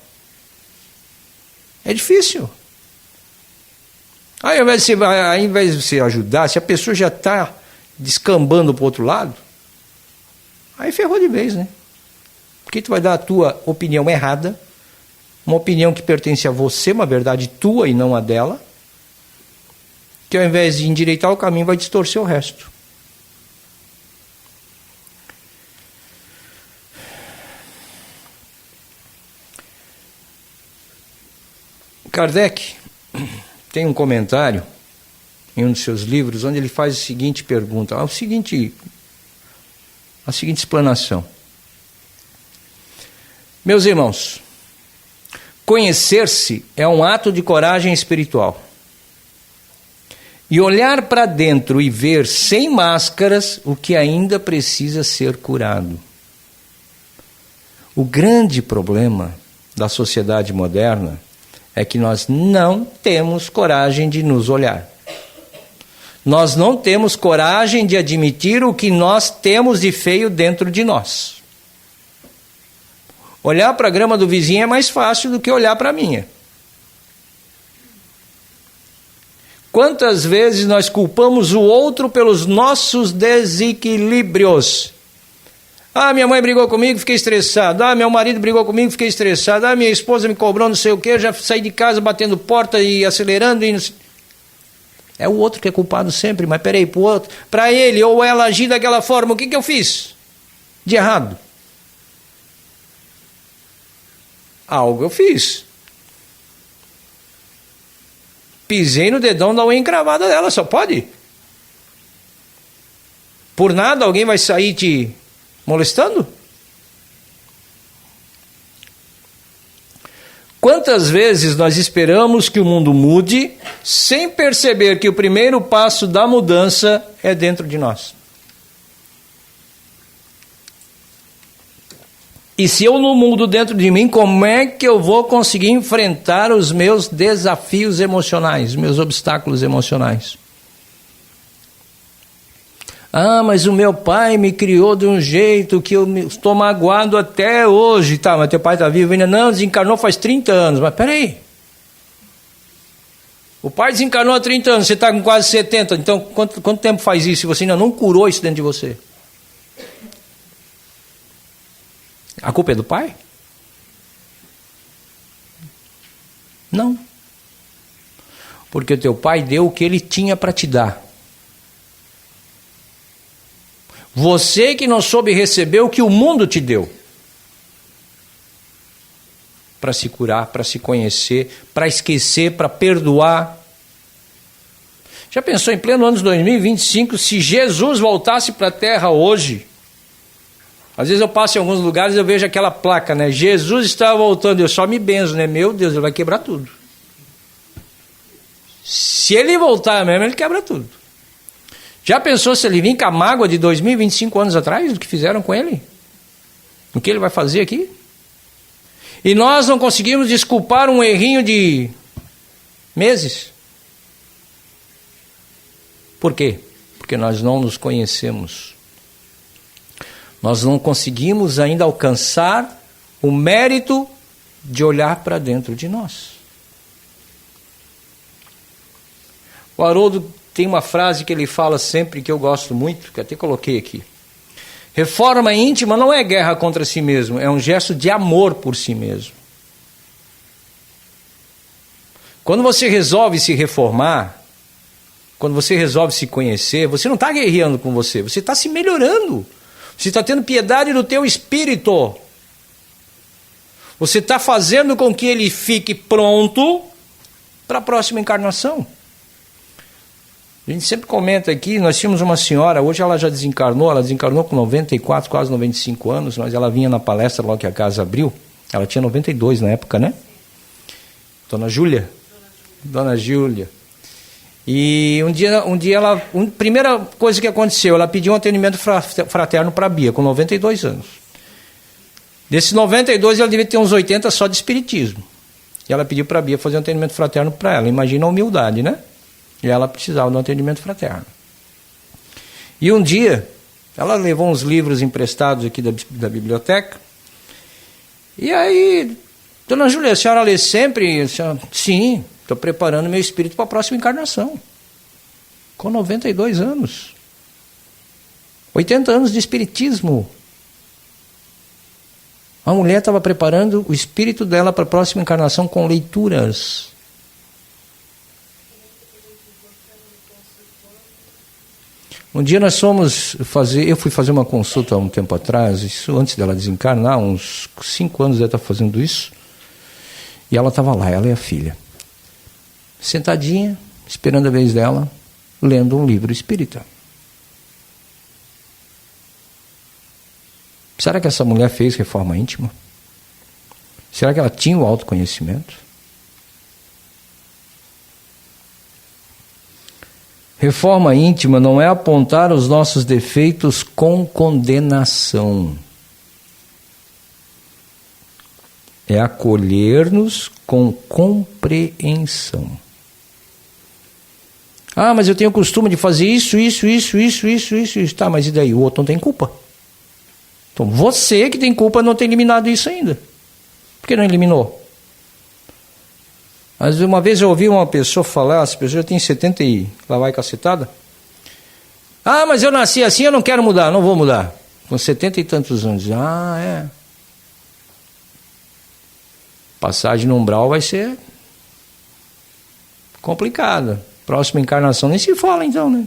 É difícil. Aí, ao invés de você ajudar, se a pessoa já está descambando para o outro lado, aí ferrou de vez, né? Porque tu vai dar a tua opinião errada, uma opinião que pertence a você, uma verdade tua e não a dela, que ao invés de endireitar o caminho, vai distorcer o resto. Kardec tem um comentário em um dos seus livros, onde ele faz a seguinte pergunta, a seguinte explanação. Meus irmãos, conhecer-se é um ato de coragem espiritual. E olhar para dentro e ver sem máscaras o que ainda precisa ser curado. O grande problema da sociedade moderna é que nós não temos coragem de nos olhar. Nós não temos coragem de admitir o que nós temos de feio dentro de nós. Olhar para a grama do vizinho é mais fácil do que olhar para a minha. Quantas vezes nós culpamos o outro pelos nossos desequilíbrios? Ah, minha mãe brigou comigo, fiquei estressado. Ah, meu marido brigou comigo, fiquei estressado. Ah, minha esposa me cobrou não sei o quê, já saí de casa batendo porta e acelerando. É o outro que é culpado sempre, mas peraí, para ele ou ela agir daquela forma, o que eu fiz de errado? Algo eu fiz. Pisei no dedão da unha encravada dela, só pode? Por nada alguém vai sair te molestando? Quantas vezes nós esperamos que o mundo mude sem perceber que o primeiro passo da mudança é dentro de nós? E se eu não mudo dentro de mim, como é que eu vou conseguir enfrentar os meus desafios emocionais, meus obstáculos emocionais? Ah, mas o meu pai me criou de um jeito que eu estou magoado até hoje. Tá, mas teu pai está vivo ainda? Não, desencarnou faz 30 anos. Mas peraí. O pai desencarnou há 30 anos, você está com quase 70. Então, quanto tempo faz isso? E você ainda não curou isso dentro de você? A culpa é do pai? Não. Porque o teu pai deu o que ele tinha para te dar. Você que não soube receber o que o mundo te deu. Para se curar, para se conhecer, para esquecer, para perdoar. Já pensou em pleno ano 2025, se Jesus voltasse para a Terra hoje, Às vezes eu passo em alguns lugares e eu vejo aquela placa, né? Jesus está voltando, eu só me benzo, né? Meu Deus, ele vai quebrar tudo. Se ele voltar mesmo, ele quebra tudo. Já pensou se ele vir com a mágoa de 2025 anos atrás, do que fizeram com ele? O que ele vai fazer aqui? E nós não conseguimos desculpar um errinho de meses. Por quê? Porque nós não nos conhecemos. Nós não conseguimos ainda alcançar o mérito de olhar para dentro de nós. O Haroldo tem uma frase que ele fala sempre que eu gosto muito, que até coloquei aqui. Reforma íntima não é guerra contra si mesmo, é um gesto de amor por si mesmo. Quando você resolve se reformar, quando você resolve se conhecer, você não está guerreando com você está se melhorando. Você está tendo piedade do teu espírito. Você está fazendo com que ele fique pronto para a próxima encarnação. A gente sempre comenta aqui, nós tínhamos uma senhora, hoje ela já desencarnou, ela desencarnou com 94, quase 95 anos, mas ela vinha na palestra logo que a casa abriu, ela tinha 92 na época, né? Dona Júlia. E um dia ela, primeira coisa que aconteceu, ela pediu um atendimento fraterno para a Bia, com 92 anos. Desses 92, ela devia ter uns 80 só de espiritismo. E ela pediu para a Bia fazer um atendimento fraterno para ela. Imagina a humildade, né? E ela precisava de um atendimento fraterno. E um dia, ela levou uns livros emprestados aqui da biblioteca. E aí, Dona Júlia, a senhora lê sempre? Sim, estou preparando meu espírito para a próxima encarnação. Com 92 anos. 80 anos de espiritismo. A mulher estava preparando o espírito dela para a próxima encarnação com leituras. Um dia eu fui fazer uma consulta há um tempo atrás, isso antes dela desencarnar, uns 5 anos ela está fazendo isso, e ela estava lá, ela e a filha, sentadinha, esperando a vez dela, lendo um livro espírita. Será que essa mulher fez reforma íntima? Será que ela tinha o autoconhecimento? Reforma íntima não é apontar os nossos defeitos com condenação. É acolher-nos com compreensão. Ah, mas eu tenho o costume de fazer isso. Tá, mas e daí? O outro não tem culpa. Então você que tem culpa não tem eliminado isso ainda. Por que não eliminou? Mas uma vez eu ouvi uma pessoa falar, essa pessoa já tem 70 e lá vai cacetada. Ah, mas eu nasci assim, eu não quero mudar, não vou mudar. Com 70 e tantos anos. Ah, é. Passagem no umbral vai ser complicada. Próxima encarnação nem se fala então, né?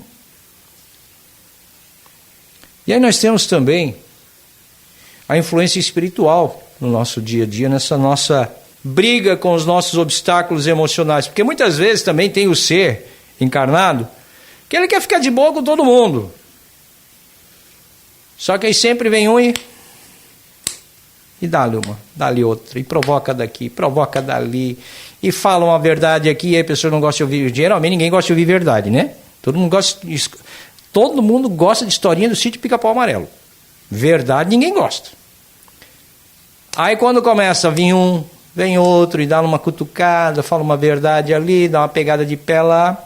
E aí nós temos também a influência espiritual no nosso dia a dia, nessa nossa briga com os nossos obstáculos emocionais, porque muitas vezes também tem o ser encarnado que ele quer ficar de boa com todo mundo, só que aí sempre vem um e dá-lhe uma, dá-lhe outra, e provoca daqui, provoca dali, e fala uma verdade aqui, e aí a pessoa não gosta de ouvir. Geralmente ninguém gosta de ouvir verdade, né? Todo mundo gosta de historinha do sítio Pica-Pau Amarelo. Verdade ninguém gosta. Aí quando começa a vir um, vem outro e dá uma cutucada, fala uma verdade ali, dá uma pegada de pé lá.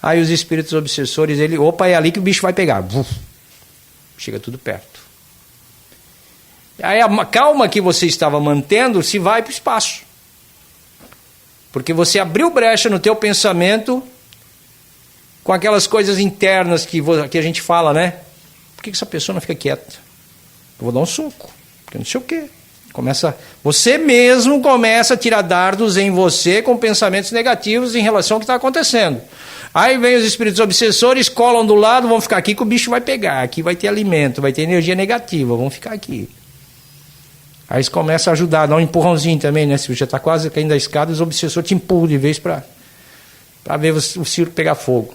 Aí os espíritos obsessores, opa, é ali que o bicho vai pegar. Chega tudo perto. Aí a calma que você estava mantendo se vai para o espaço. Porque você abriu brecha no teu pensamento com aquelas coisas internas que a gente fala, né? Por que essa pessoa não fica quieta? Eu vou dar um soco, porque não sei o quê. Você mesmo começa a tirar dardos em você com pensamentos negativos em relação ao que está acontecendo. Aí vem os espíritos obsessores, colam do lado, vão ficar aqui que o bicho vai pegar, aqui vai ter alimento, vai ter energia negativa, vão ficar aqui. Aí eles começam a ajudar, dá um empurrãozinho também, né? Se você já está quase caindo da escada, os obsessores te empurram de vez para ver o circo pegar fogo.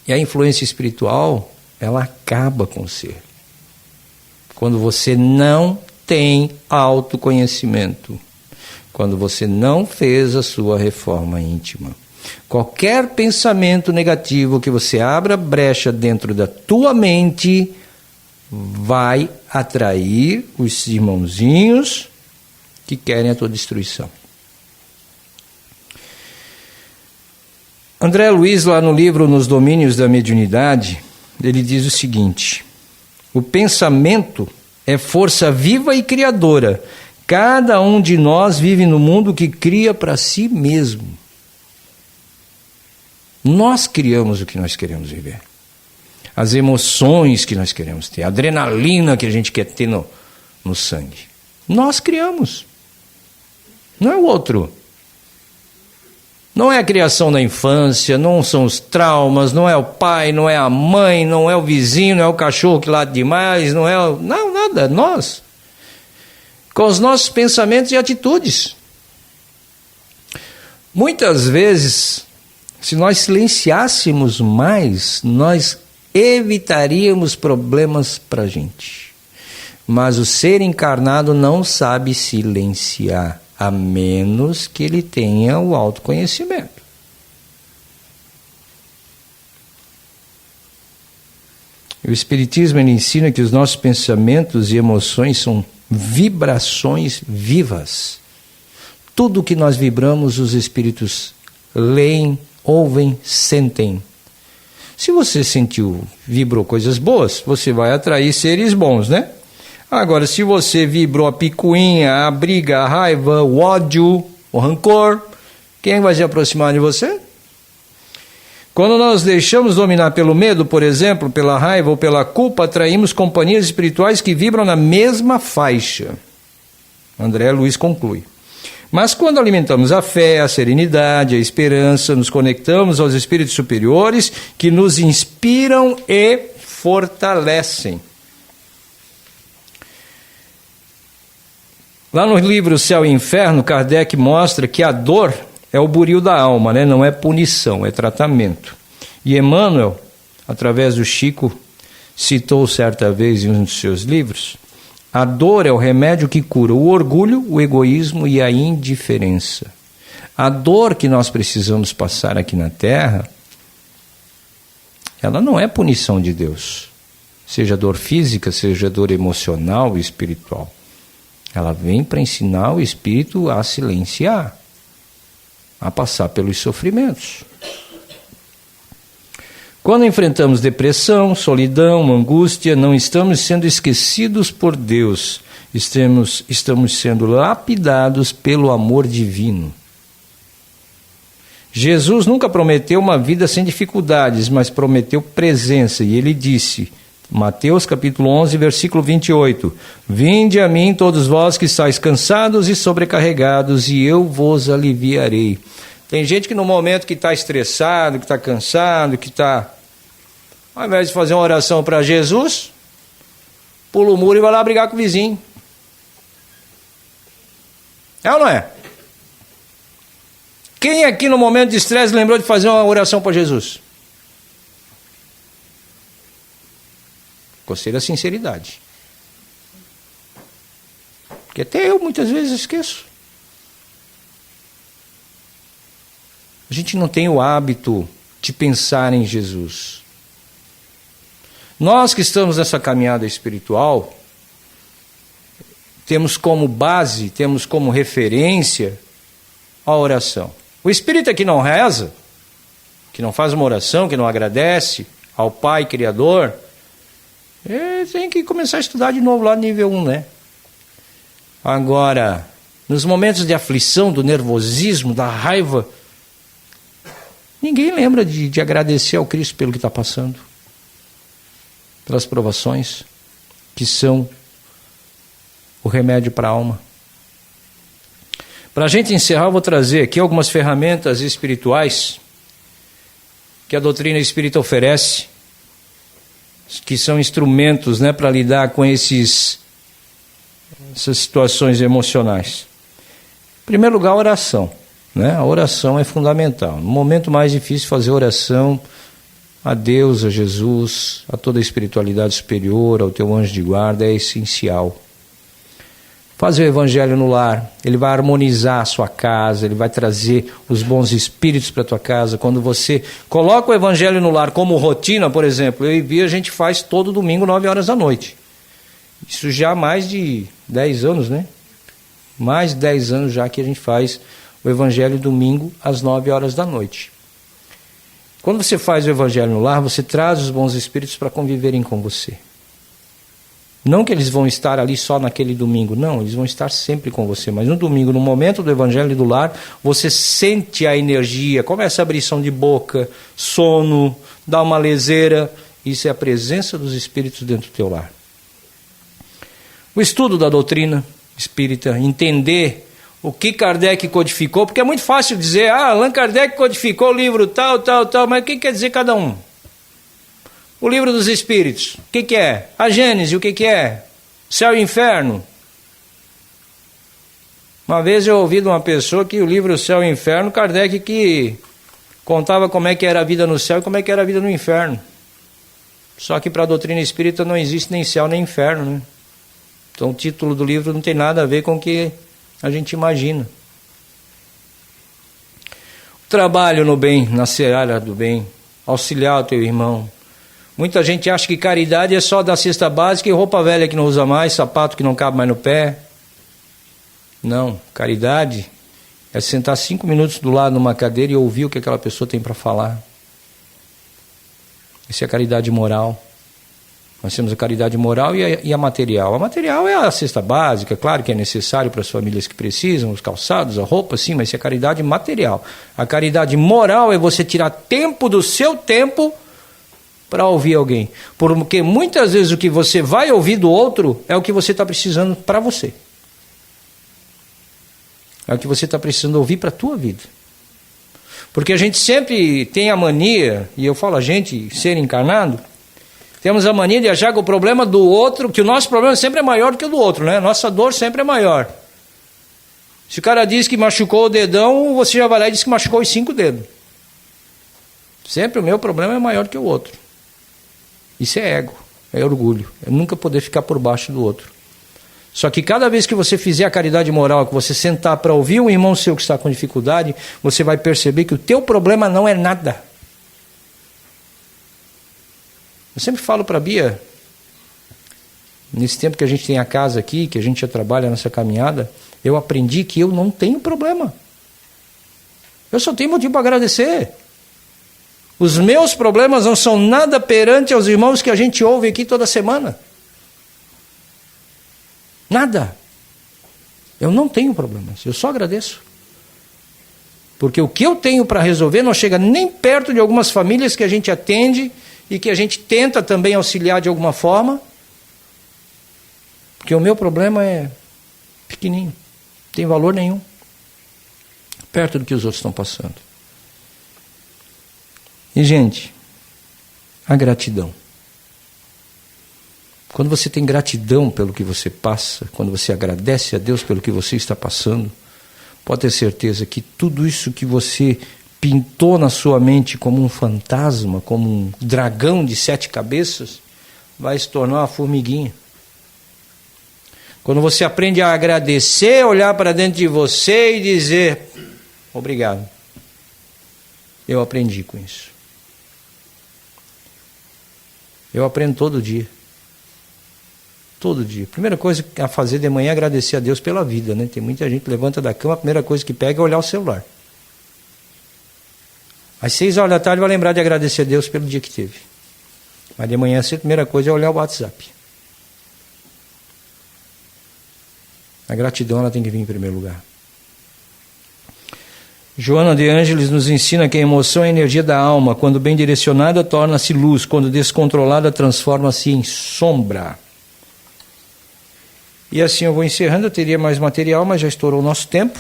E a influência espiritual, ela acaba com o ser. Quando você não tem autoconhecimento. Quando você não fez a sua reforma íntima. Qualquer pensamento negativo que você abra brecha dentro da tua mente vai atrair os irmãozinhos que querem a tua destruição. André Luiz, lá no livro Nos Domínios da Mediunidade, ele diz o seguinte: o pensamento é força viva e criadora. Cada um de nós vive no mundo que cria para si mesmo. Nós criamos o que nós queremos viver. As emoções que nós queremos ter, a adrenalina que a gente quer ter no sangue. Nós criamos. Não é o outro. Não é a criação da infância, não são os traumas, não é o pai, não é a mãe, não é o vizinho, não é o cachorro que late demais, não é... Não, nada, nós. Com os nossos pensamentos e atitudes. Muitas vezes, se nós silenciássemos mais, nós evitaríamos problemas para a gente. Mas o ser encarnado não sabe silenciar, a menos que ele tenha o autoconhecimento. O Espiritismo ele ensina que os nossos pensamentos e emoções são vibrações vivas. Tudo que nós vibramos, os espíritos leem, ouvem, sentem. Se você vibrou coisas boas, você vai atrair seres bons, né? Agora, se você vibrou a picuinha, a briga, a raiva, o ódio, o rancor, quem vai se aproximar de você? Quando nós deixamos dominar pelo medo, por exemplo, pela raiva ou pela culpa, atraímos companhias espirituais que vibram na mesma faixa. André Luiz conclui. Mas quando alimentamos a fé, a serenidade, a esperança, nos conectamos aos espíritos superiores que nos inspiram e fortalecem. Lá no livro Céu e Inferno, Kardec mostra que a dor é o buril da alma, né? Não é punição, é tratamento. E Emmanuel, através do Chico, citou certa vez em um dos seus livros, a dor é o remédio que cura o orgulho, o egoísmo e a indiferença. A dor que nós precisamos passar aqui na Terra, ela não é punição de Deus. Seja dor física, seja dor emocional e espiritual. Ela vem para ensinar o espírito a silenciar, a passar pelos sofrimentos. Quando enfrentamos depressão, solidão, angústia, não estamos sendo esquecidos por Deus, estamos sendo lapidados pelo amor divino. Jesus nunca prometeu uma vida sem dificuldades, mas prometeu presença, e ele disse, Mateus capítulo 11, versículo 28, vinde a mim todos vós que estáis cansados e sobrecarregados, e eu vos aliviarei. Tem gente que no momento que está estressado, que está cansado, que está... Ao invés de fazer uma oração para Jesus, pula o muro e vai lá brigar com o vizinho. É ou não é? Quem aqui no momento de estresse lembrou de fazer uma oração para Jesus? Gostei da sinceridade. Porque até eu muitas vezes esqueço. A gente não tem o hábito de pensar em Jesus. Nós que estamos nessa caminhada espiritual, temos como base, temos como referência a oração. O espírita que não reza, que não faz uma oração, que não agradece ao Pai Criador, ele tem que começar a estudar de novo lá no nível 1, né? Agora, nos momentos de aflição, do nervosismo, da raiva, ninguém lembra de agradecer ao Cristo pelo que está passando. Pelas provações, que são o remédio para a alma. Para a gente encerrar, eu vou trazer aqui algumas ferramentas espirituais que a doutrina espírita oferece, que são instrumentos, né, para lidar com essas situações emocionais. Em primeiro lugar, a oração. Né? A oração é fundamental. No momento mais difícil, fazer oração a Deus, a Jesus, a toda a espiritualidade superior, ao teu anjo de guarda, é essencial. Fazer o evangelho no lar, ele vai harmonizar a sua casa, ele vai trazer os bons espíritos para a tua casa. Quando você coloca o evangelho no lar como rotina, por exemplo, eu e Bia, a gente faz todo domingo 9 horas da noite. Isso já há mais de 10 anos, né? Mais de 10 anos já que a gente faz o evangelho domingo às 9 horas da noite. Quando você faz o evangelho no lar, você traz os bons espíritos para conviverem com você. Não que eles vão estar ali só naquele domingo, não, eles vão estar sempre com você. Mas no domingo, no momento do evangelho do lar, você sente a energia, começa a abrição de boca, sono, dá uma leseira. Isso é a presença dos espíritos dentro do teu lar. O estudo da doutrina espírita, entender o que Kardec codificou, porque é muito fácil dizer, Allan Kardec codificou o livro tal, mas o que quer dizer cada um? O livro dos Espíritos, o que é? A Gênese, o que é? Céu e Inferno. Uma vez eu ouvi de uma pessoa que o livro Céu e Inferno, Kardec que contava como é que era a vida no céu e como é que era a vida no inferno. Só que para a doutrina espírita não existe nem céu nem inferno, né? Então o título do livro não tem nada a ver com o que a gente imagina. O trabalho no bem, na seara do bem, auxiliar o teu irmão. Muita gente acha que caridade é só dar cesta básica e roupa velha que não usa mais, sapato que não cabe mais no pé. Não, caridade é sentar 5 minutos do lado numa cadeira e ouvir o que aquela pessoa tem para falar. Isso é caridade moral. Nós temos a caridade moral e a material. A material é a cesta básica, claro que é necessário para as famílias que precisam, os calçados, a roupa, sim, mas isso é caridade material. A caridade moral é você tirar tempo do seu tempo para ouvir alguém. Porque muitas vezes o que você vai ouvir do outro é o que você está precisando para você. É o que você está precisando ouvir para a tua vida. Porque a gente sempre tem a mania, e eu falo a gente, ser encarnado, temos a mania de achar que o problema do outro, que o nosso problema sempre é maior do que o do outro, né? Nossa dor sempre é maior. Se o cara diz que machucou o dedão, você já vai lá e diz que machucou os 5 dedos. Sempre o meu problema é maior do que o outro. Isso é ego, é orgulho. É nunca poder ficar por baixo do outro. Só que cada vez que você fizer a caridade moral, que você sentar para ouvir um irmão seu que está com dificuldade, você vai perceber que o teu problema não é nada. Eu sempre falo para a Bia, nesse tempo que a gente tem a casa aqui, que a gente já trabalha nessa caminhada, eu aprendi que eu não tenho problema. Eu só tenho motivo para agradecer. Os meus problemas não são nada perante aos irmãos que a gente ouve aqui toda semana. Nada. Eu não tenho problemas, eu só agradeço. Porque o que eu tenho para resolver não chega nem perto de algumas famílias que a gente atende e que a gente tenta também auxiliar de alguma forma, porque o meu problema é pequenininho, não tem valor nenhum, perto do que os outros estão passando. E, gente, a gratidão. Quando você tem gratidão pelo que você passa, quando você agradece a Deus pelo que você está passando, pode ter certeza que tudo isso que você pintou na sua mente como um fantasma, como um dragão de 7 cabeças, vai se tornar uma formiguinha. Quando você aprende a agradecer, olhar para dentro de você e dizer, obrigado. Eu aprendi com isso. Eu aprendo todo dia. Todo dia. Primeira coisa a fazer de manhã é agradecer a Deus pela vida, né? Tem muita gente que levanta da cama, a primeira coisa que pega é olhar o celular. Às 6 horas da tarde vai lembrar de agradecer a Deus pelo dia que teve. Mas de manhã a primeira coisa é olhar o WhatsApp. A gratidão ela tem que vir em primeiro lugar. Joana de Ângeles nos ensina que a emoção é a energia da alma. Quando bem direcionada, torna-se luz. Quando descontrolada, transforma-se em sombra. E assim eu vou encerrando. Eu teria mais material, mas já estourou o nosso tempo.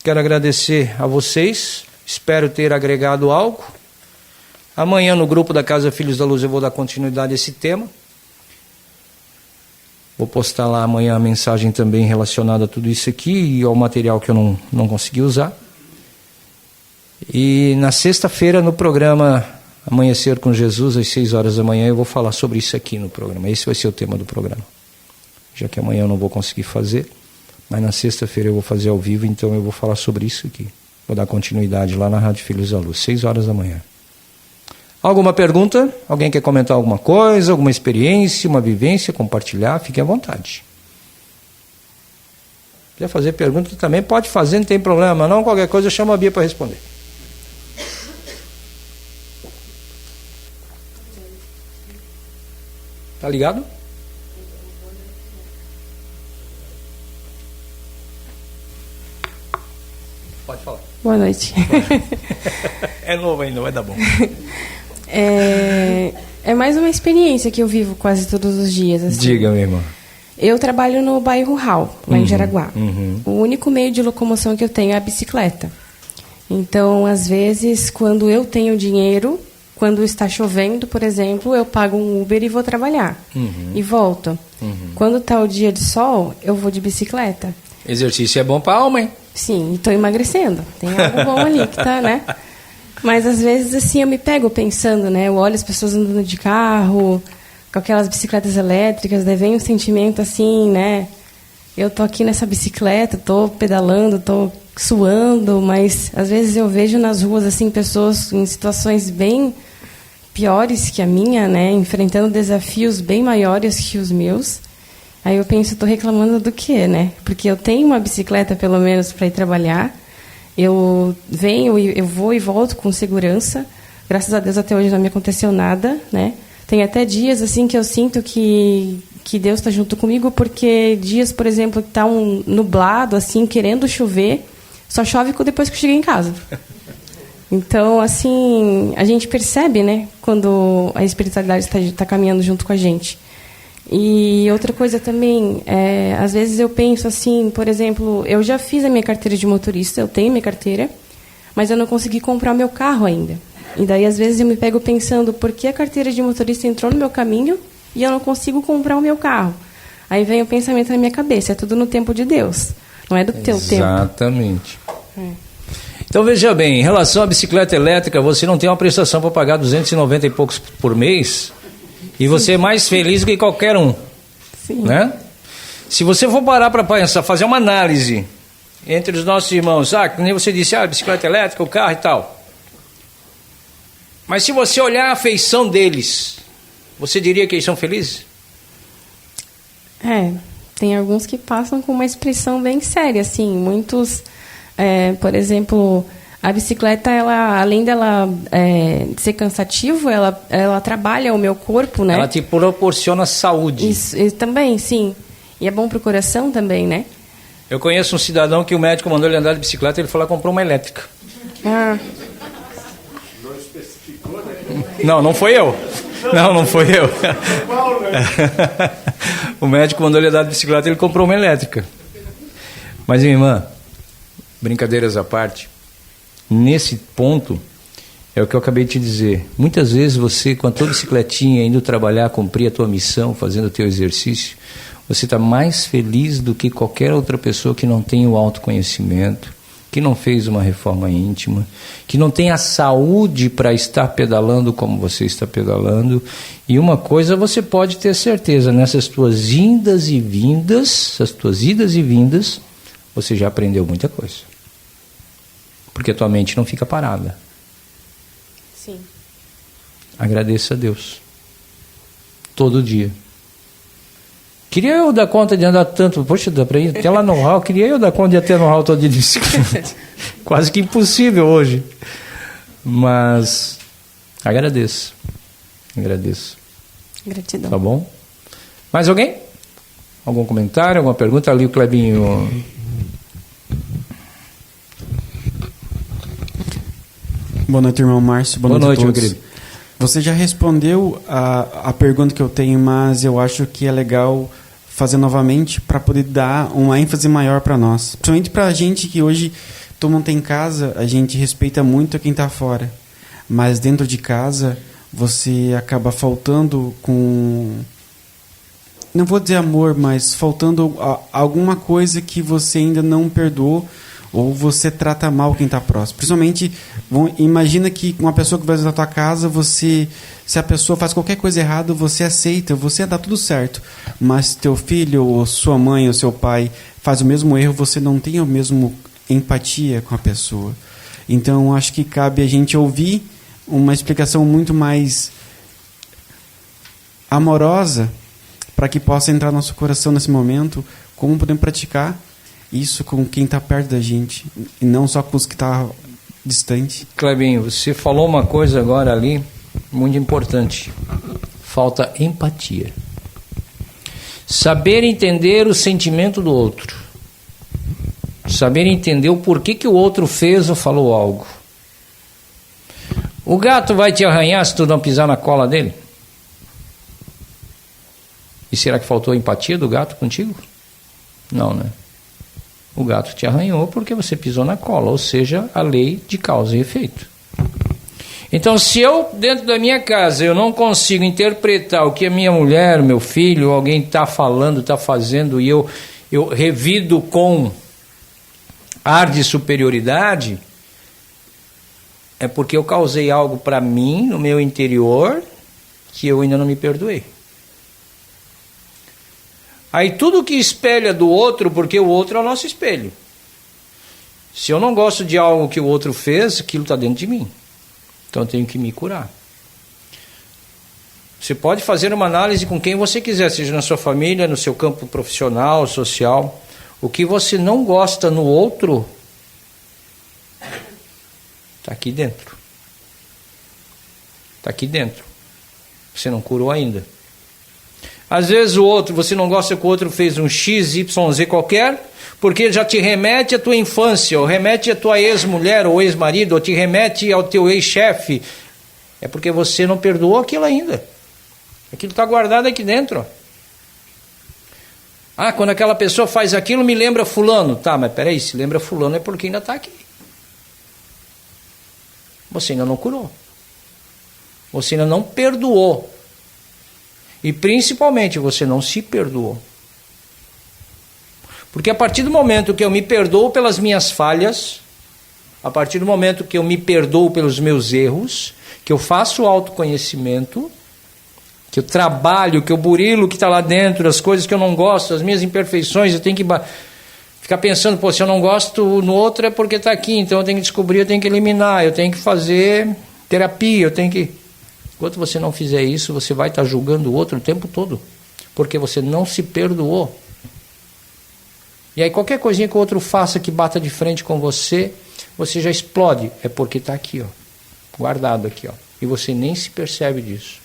Quero agradecer a vocês. Espero ter agregado algo. Amanhã no grupo da Casa Filhos da Luz eu vou dar continuidade a esse tema. Vou postar lá amanhã a mensagem também relacionada a tudo isso aqui e ao material que eu não consegui usar. E na sexta-feira no programa Amanhecer com Jesus às 6 horas da manhã, eu vou falar sobre isso aqui no programa. Esse vai ser o tema do programa. Já que amanhã eu não vou conseguir fazer, mas na sexta-feira eu vou fazer ao vivo, então eu vou falar sobre isso aqui. Vou dar continuidade lá na Rádio Filhos da Luz, 6 horas da manhã. Alguma pergunta? Alguém quer comentar alguma coisa, alguma experiência, uma vivência, compartilhar? Fique à vontade. Se quiser fazer pergunta também, pode fazer, não tem problema não. Qualquer coisa eu chamo a Bia para responder. Tá ligado? Pode falar. Boa noite. É novo ainda, vai dar bom. É mais uma experiência que eu vivo quase todos os dias. Assim. Diga, minha irmã. Eu trabalho no bairro Rural, lá em Jaraguá. O único meio de locomoção que eu tenho é a bicicleta. Então, às vezes, quando eu tenho dinheiro, quando está chovendo, por exemplo, eu pago um Uber e vou trabalhar. E volto. Quando está o dia de sol, eu vou de bicicleta. Exercício é bom para a alma, hein? Sim, e estou emagrecendo. Tem algo bom ali que tá, né? Mas, às vezes, assim, eu me pego pensando, né? Eu olho as pessoas andando de carro, com aquelas bicicletas elétricas, daí vem um sentimento assim, né? Eu tô aqui nessa bicicleta, tô pedalando, tô suando, mas às vezes eu vejo nas ruas assim pessoas em situações bem piores que a minha, né? Enfrentando desafios bem maiores que os meus. Aí eu penso, tô reclamando do quê, né? Porque eu tenho uma bicicleta pelo menos para ir trabalhar. Eu venho e eu vou e volto com segurança. Graças a Deus até hoje não me aconteceu nada, né? Tem até dias assim que eu sinto que Deus está junto comigo, porque dias, por exemplo, que está nublado, assim, querendo chover, só chove depois que eu cheguei em casa. Então, assim, a gente percebe, né, quando a espiritualidade está caminhando junto com a gente. E outra coisa também, às vezes eu penso assim, por exemplo, eu já fiz a minha carteira de motorista, eu tenho minha carteira, mas eu não consegui comprar meu carro ainda. E daí, às vezes, eu me pego pensando por que a carteira de motorista entrou no meu caminho e eu não consigo comprar o meu carro. Aí vem o pensamento na minha cabeça, é tudo no tempo de Deus, não é do teu tempo. Exatamente. Então, veja bem, em relação à bicicleta elétrica, você não tem uma prestação para pagar 290 e poucos por mês e você é mais feliz do que qualquer um. Sim. Né? Se você for parar para pensar, fazer uma análise entre os nossos irmãos, que nem você disse, bicicleta elétrica, o carro e tal. Mas se você olhar a afeição deles, você diria que eles são felizes? Tem alguns que passam com uma expressão bem séria, assim, muitos, por exemplo, a bicicleta, ela, além dela ser cansativo, ela trabalha o meu corpo, né? Ela te proporciona saúde. Isso também, sim. E é bom para o coração também, né? Eu conheço um cidadão que o médico mandou ele andar de bicicleta, ele foi lá e comprou uma elétrica. Não foi eu. Não foi eu. O médico mandou ele andar de bicicleta e ele comprou uma elétrica. Mas, minha irmã, brincadeiras à parte, nesse ponto, é o que eu acabei de te dizer. Muitas vezes você, com a tua bicicletinha, indo trabalhar, cumprir a tua missão, fazendo o teu exercício, você está mais feliz do que qualquer outra pessoa que não tem o autoconhecimento, que não fez uma reforma íntima, que não tem a saúde para estar pedalando como você está pedalando. E uma coisa você pode ter certeza, nessas tuas idas e vindas, você já aprendeu muita coisa. Porque a tua mente não fica parada. Sim. Agradeça a Deus. Todo dia. Queria eu dar conta de andar tanto, poxa, dá para ir até lá no hall, queria eu dar conta de ir até no hall todo dia de bicicleta. Quase que impossível hoje. Mas agradeço. Gratidão. Tá bom? Mais alguém? Algum comentário, alguma pergunta? Ali o Clebinho. Boa noite, irmão Márcio. Boa noite, meu querido. Você já respondeu a pergunta que eu tenho, mas eu acho que é legal fazer novamente para poder dar uma ênfase maior para nós. Principalmente para a gente que hoje, todo mundo tem casa, a gente respeita muito quem está fora. Mas dentro de casa, você acaba faltando com... Não vou dizer amor, mas faltando alguma coisa que você ainda não perdoou ou você trata mal quem está próximo. Principalmente, imagina que uma pessoa que vai visitar a tua casa, se a pessoa faz qualquer coisa errada, você aceita, você dá tudo certo. Mas se teu filho, ou sua mãe, ou seu pai faz o mesmo erro, você não tem o mesmo empatia com a pessoa. Então, acho que cabe a gente ouvir uma explicação muito mais amorosa para que possa entrar no nosso coração nesse momento, como podemos praticar isso com quem está perto da gente, e não só com os que estão distante. Clebinho, você falou uma coisa agora ali, muito importante. Falta empatia. Saber entender o sentimento do outro. Saber entender o porquê que o outro fez ou falou algo. O gato vai te arranhar se tu não pisar na cola dele? E será que faltou a empatia do gato contigo? Não, né? O gato te arranhou porque você pisou na cola, ou seja, a lei de causa e efeito. Então, se eu, dentro da minha casa, eu não consigo interpretar o que a minha mulher, meu filho, alguém está falando, está fazendo, e eu revido com ar de superioridade, é porque eu causei algo para mim, no meu interior, que eu ainda não me perdoei. Aí tudo que espelha do outro, porque o outro é o nosso espelho. Se eu não gosto de algo que o outro fez, aquilo está dentro de mim. Então eu tenho que me curar. Você pode fazer uma análise com quem você quiser, seja na sua família, no seu campo profissional, social. O que você não gosta no outro, está aqui dentro. Está aqui dentro. Você não curou ainda. Às vezes o outro, você não gosta que o outro fez um X, Y, Z qualquer, porque já te remete à tua infância, ou remete à tua ex-mulher ou ex-marido, ou te remete ao teu ex-chefe. É porque você não perdoou aquilo ainda. Aquilo está guardado aqui dentro. Ah, quando aquela pessoa faz aquilo, me lembra fulano. Tá, mas peraí, se lembra fulano é porque ainda está aqui. Você ainda não curou. Você ainda não perdoou. E principalmente você não se perdoou. Porque a partir do momento que eu me perdoo pelas minhas falhas, a partir do momento que eu me perdoo pelos meus erros, que eu faço autoconhecimento, que eu trabalho, que eu burilo o que está lá dentro, as coisas que eu não gosto, as minhas imperfeições, eu tenho que ficar pensando, pô, se eu não gosto no outro é porque está aqui, então eu tenho que descobrir, eu tenho que eliminar, eu tenho que fazer terapia, eu tenho que... Enquanto você não fizer isso, você vai estar julgando o outro o tempo todo, porque você não se perdoou. E aí qualquer coisinha que o outro faça que bata de frente com você, você já explode. É porque está aqui, ó, guardado aqui, ó, e você nem se percebe disso.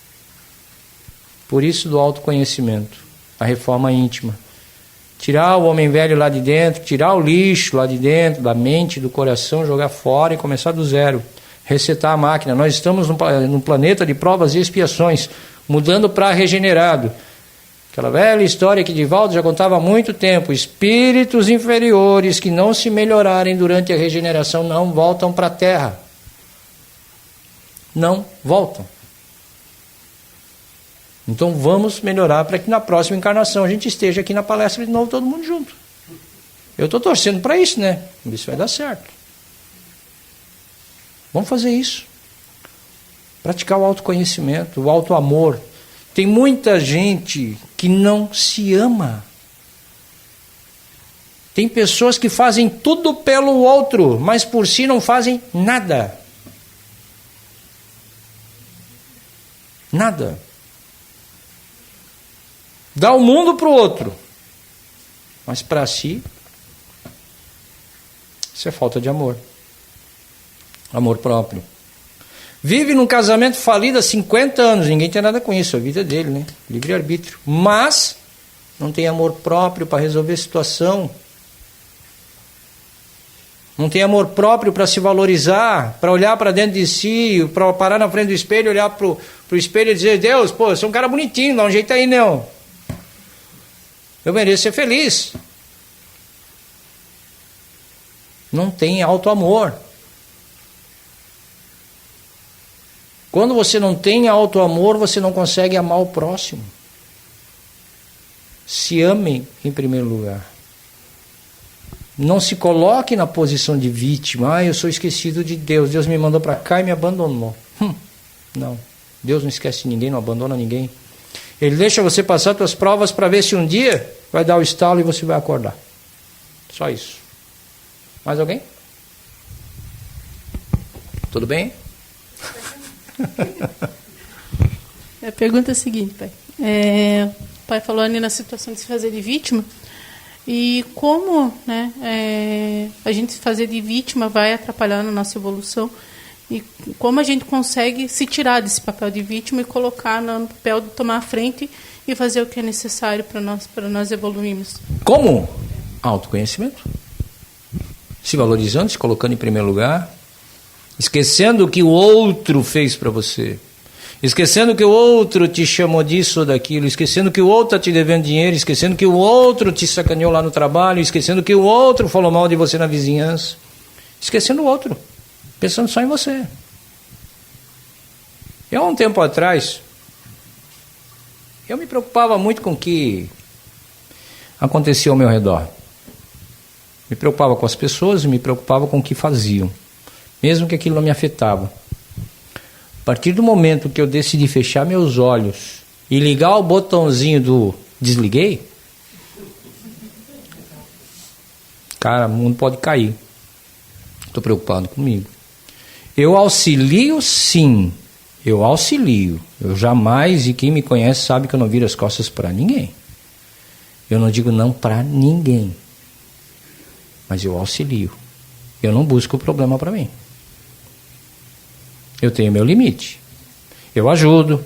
Por isso do autoconhecimento, a reforma íntima. Tirar o homem velho lá de dentro, tirar o lixo lá de dentro, da mente, do coração, jogar fora e começar do zero. Resetar a máquina. Nós estamos num planeta de provas e expiações, mudando para regenerado. Aquela velha história que Divaldo já contava há muito tempo. Espíritos inferiores que não se melhorarem durante a regeneração não voltam para a Terra. Não voltam. Então vamos melhorar para que na próxima encarnação a gente esteja aqui na palestra de novo, todo mundo junto. Eu estou torcendo para isso, né? Isso vai dar certo. Vamos fazer isso. Praticar o autoconhecimento, o autoamor. Tem muita gente que não se ama. Tem pessoas que fazem tudo pelo outro, mas por si não fazem nada. Nada. Dá o mundo para o outro, mas para si, isso é falta de amor. Amor próprio. Vive num casamento falido há 50 anos, ninguém tem nada com isso, a vida dele, né? Livre-arbítrio. Mas não tem amor próprio para resolver a situação. Não tem amor próprio para se valorizar, para olhar para dentro de si, para parar na frente do espelho, olhar para o espelho e dizer, Deus, pô, eu sou um cara bonitinho, dá um jeito aí, não. Eu mereço ser feliz. Não tem auto-amor. Quando você não tem auto-amor, você não consegue amar o próximo. Se amem em primeiro lugar. Não se coloque na posição de vítima. Ah, eu sou esquecido de Deus. Deus me mandou para cá e me abandonou. Não. Deus não esquece ninguém, não abandona ninguém. Ele deixa você passar suas provas para ver se um dia vai dar o estalo e você vai acordar. Só isso. Mais alguém? Tudo bem? A pergunta é a seguinte, pai. O pai falou ali na situação de se fazer de vítima. E como, né, a gente se fazer de vítima vai atrapalhar na nossa evolução. E como a gente consegue se tirar desse papel de vítima e colocar no papel de tomar a frente e fazer o que é necessário para nós evoluirmos. Como? Autoconhecimento. Se valorizando, se colocando em primeiro lugar. Esquecendo o que o outro fez para você. Esquecendo que o outro te chamou disso ou daquilo. Esquecendo que o outro está te devendo dinheiro. Esquecendo que o outro te sacaneou lá no trabalho. Esquecendo que o outro falou mal de você na vizinhança. Esquecendo o outro. Pensando só em você. Eu, há um tempo atrás, eu me preocupava muito com o que acontecia ao meu redor. Me preocupava com as pessoas e me preocupava com o que faziam. Mesmo que aquilo não me afetava. A partir do momento que eu decidi fechar meus olhos e ligar o botãozinho do desliguei, cara, o mundo pode cair. Estou preocupado comigo. Eu auxilio, sim. Eu auxilio. Eu jamais, e quem me conhece sabe que eu não viro as costas para ninguém. Eu não digo não para ninguém. Mas eu auxilio. Eu não busco o problema para mim. Eu tenho meu limite. Eu ajudo.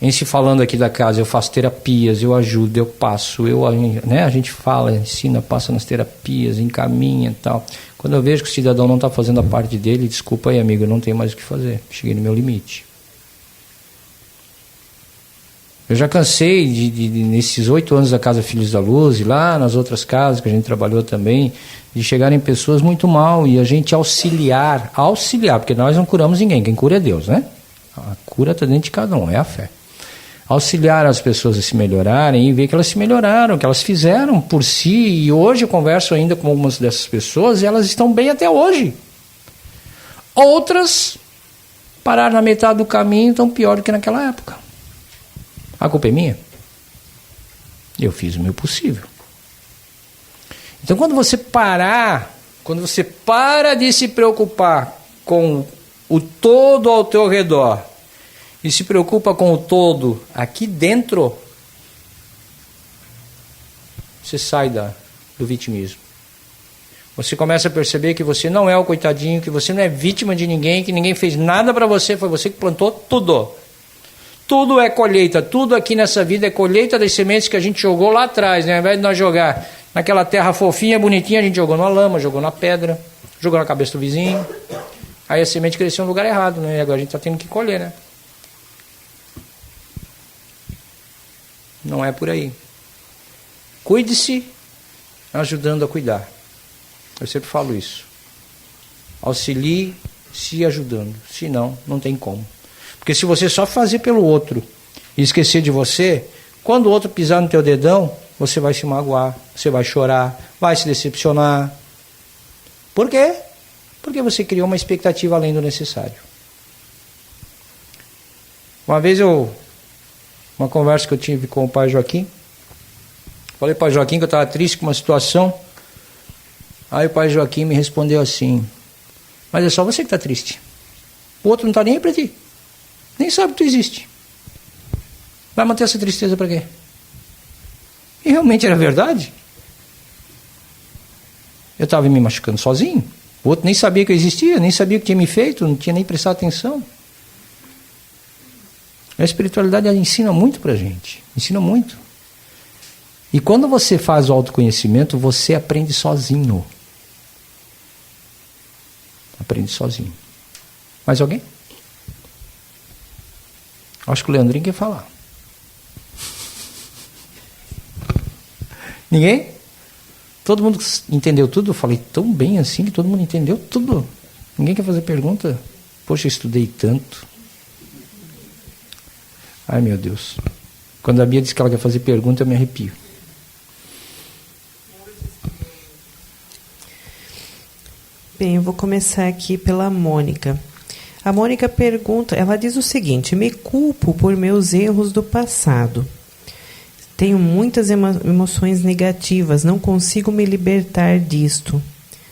Em se falando aqui da casa, eu faço terapias, eu ajudo, eu passo, a gente fala, ensina, passa nas terapias, encaminha e tal. Quando eu vejo que o cidadão não está fazendo a parte dele, desculpa aí, amigo, eu não tenho mais o que fazer. Cheguei no meu limite. Eu já cansei nesses 8 anos da Casa Filhos da Luz, e lá nas outras casas que a gente trabalhou também, de chegarem pessoas muito mal e a gente auxiliar, porque nós não curamos ninguém, quem cura é Deus, né? A cura está dentro de cada um, é a fé. Auxiliar as pessoas a se melhorarem e ver que elas se melhoraram, que elas fizeram por si, e hoje eu converso ainda com algumas dessas pessoas e elas estão bem até hoje. Outras pararam na metade do caminho e estão pior do que naquela época. A culpa é minha? Eu fiz o meu possível. Então quando você para de se preocupar com o todo ao teu redor e se preocupa com o todo aqui dentro, você sai do vitimismo. Você começa a perceber que você não é o coitadinho, que você não é vítima de ninguém, que ninguém fez nada para você, foi você que plantou tudo. Tudo é colheita, tudo aqui nessa vida é colheita das sementes que a gente jogou lá atrás, né? Ao invés de nós jogar naquela terra fofinha, bonitinha, a gente jogou na lama, jogou na pedra, jogou na cabeça do vizinho. Aí a semente cresceu no lugar errado, né? E agora a gente está tendo que colher, né? Não é por aí. Cuide-se ajudando a cuidar. Eu sempre falo isso. Auxilie se ajudando. Senão, não tem como. Porque se você só fazer pelo outro e esquecer de você, quando o outro pisar no teu dedão, você vai se magoar, você vai chorar, vai se decepcionar. Por quê? Porque você criou uma expectativa além do necessário. Uma vez uma conversa que eu tive com o pai Joaquim, falei para o Joaquim que eu estava triste com uma situação, aí o pai Joaquim me respondeu assim: mas é só você que está triste, o outro não está nem aí para ti, nem sabe que tu existe, vai manter essa tristeza para quê? E realmente era verdade. Eu estava me machucando sozinho, o outro nem sabia que eu existia, nem sabia o que tinha me feito, não tinha nem prestado atenção. A espiritualidade ela ensina muito para a gente, ensina muito. E quando você faz o autoconhecimento, você aprende sozinho. Aprende sozinho. Mais alguém? Acho que o Leandrinho quer falar. Ninguém? Todo mundo entendeu tudo? Eu falei tão bem assim que todo mundo entendeu tudo. Ninguém quer fazer pergunta? Poxa, eu estudei tanto. Ai, meu Deus. Quando a Bia diz que ela quer fazer pergunta, eu me arrepio. Bem, eu vou começar aqui pela Mônica. A Mônica pergunta, ela diz o seguinte: me culpo por meus erros do passado. Tenho muitas emoções negativas, não consigo me libertar disto.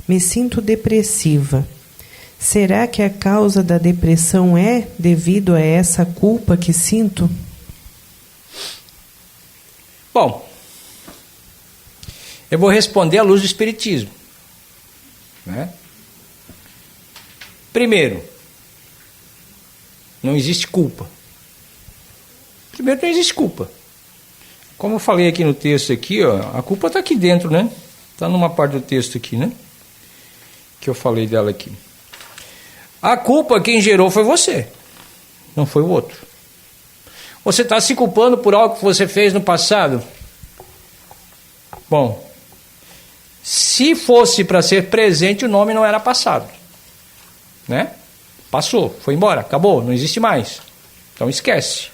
Me sinto depressiva. Será que a causa da depressão é devido a essa culpa que sinto? Bom, eu vou responder à luz do Espiritismo, né? Primeiro, não existe culpa. Primeiro, não existe culpa. Como eu falei aqui no texto aqui, ó, a culpa está aqui dentro, né? Está numa parte do texto aqui, né? Que eu falei dela aqui. A culpa quem gerou foi você, não foi o outro. Você está se culpando por algo que você fez no passado? Bom, se fosse para ser presente, o nome não era passado, né? Passou, foi embora, acabou, não existe mais. Então esquece.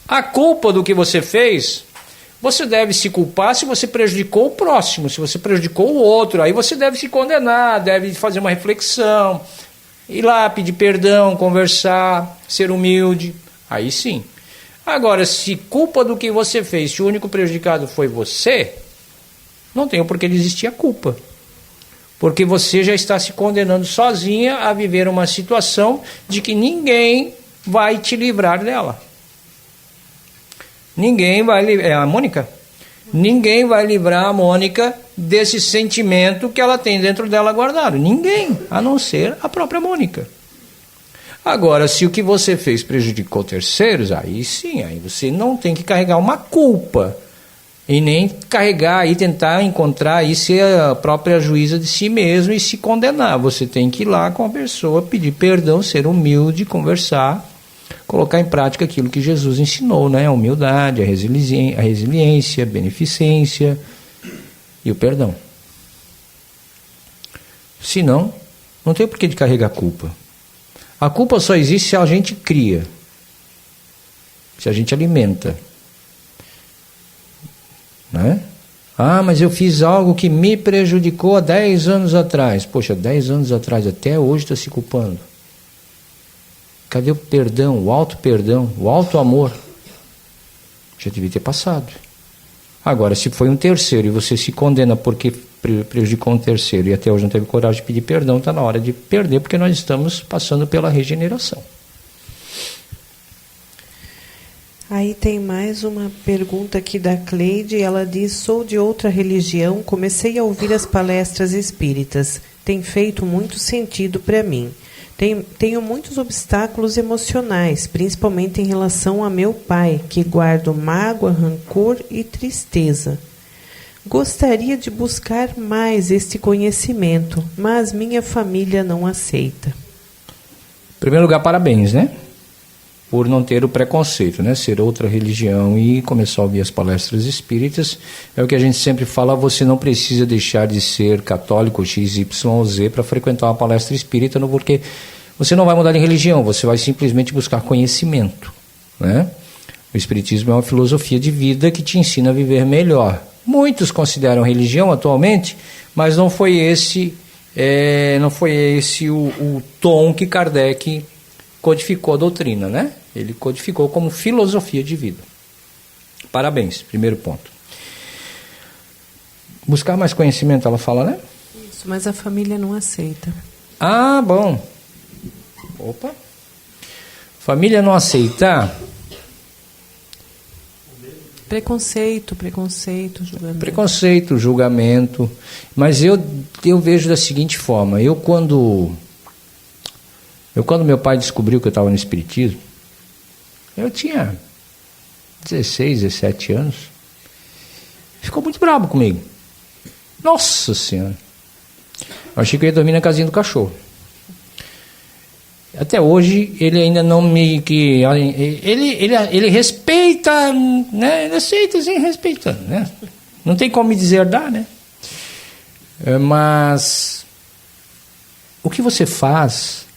A culpa do que você fez, você deve se culpar se você prejudicou o próximo, se você prejudicou o outro. Aí você deve se condenar, deve fazer uma reflexão, ir lá pedir perdão, conversar, ser humilde. Aí sim. Agora, se culpa do que você fez, se o único prejudicado foi você, não tem o porquê de existir a culpa. Porque você já está se condenando sozinha a viver uma situação de que ninguém vai te livrar dela. Ninguém vai livrar a Mônica? Ninguém vai livrar a Mônica desse sentimento que ela tem dentro dela guardado. Ninguém, a não ser a própria Mônica. Agora, se o que você fez prejudicou terceiros, aí sim, aí você não tem que carregar uma culpa. E nem carregar e tentar encontrar e ser a própria juíza de si mesmo e se condenar. Você tem que ir lá com a pessoa, pedir perdão, ser humilde, conversar, colocar em prática aquilo que Jesus ensinou, né? A humildade, a resiliência, a beneficência e o perdão. Senão, não tem porquê de carregar culpa. A culpa só existe se a gente cria, se a gente alimenta. Né? Ah, mas eu fiz algo que me prejudicou há 10 anos atrás. Poxa, 10 anos atrás, até hoje está se culpando. Cadê o perdão, o auto-perdão, o auto-amor? Já devia ter passado. Agora, se foi um terceiro e você se condena porque prejudicou um terceiro e até hoje não teve coragem de pedir perdão, está na hora de perder, porque nós estamos passando pela regeneração. Aí tem mais uma pergunta aqui da Cleide. Ela diz: sou de outra religião, comecei a ouvir as palestras espíritas. Tem feito muito sentido para mim. Tenho muitos obstáculos emocionais, principalmente em relação a meu pai, que guardo mágoa, rancor e tristeza. Gostaria de buscar mais este conhecimento, mas minha família não aceita. Em primeiro lugar, parabéns, né? Por não ter o preconceito, né? Ser outra religião e começar a ouvir as palestras espíritas. É o que a gente sempre fala: você não precisa deixar de ser católico XYZ para frequentar uma palestra espírita, porque você não vai mudar de religião, você vai simplesmente buscar conhecimento, né? O espiritismo é uma filosofia de vida que te ensina a viver melhor. Muitos consideram religião atualmente, mas não foi esse o tom que Kardec codificou a doutrina, né? Ele codificou como filosofia de vida. Parabéns, primeiro ponto. Buscar mais conhecimento, ela fala, né? Isso, mas a família não aceita. Ah, bom. Opa. Família não aceitar? Preconceito, julgamento. Preconceito, julgamento. Mas eu vejo da seguinte forma: quando meu pai descobriu que eu estava no espiritismo, eu tinha 16, 17 anos. Ficou muito bravo comigo. Nossa Senhora. Eu achei que eu ia dormir na casinha do cachorro. Até hoje ele ainda não me... Ele respeita, né? Ele aceita assim, respeitando, né? Não tem como me deserdar, né? Mas o que você faz,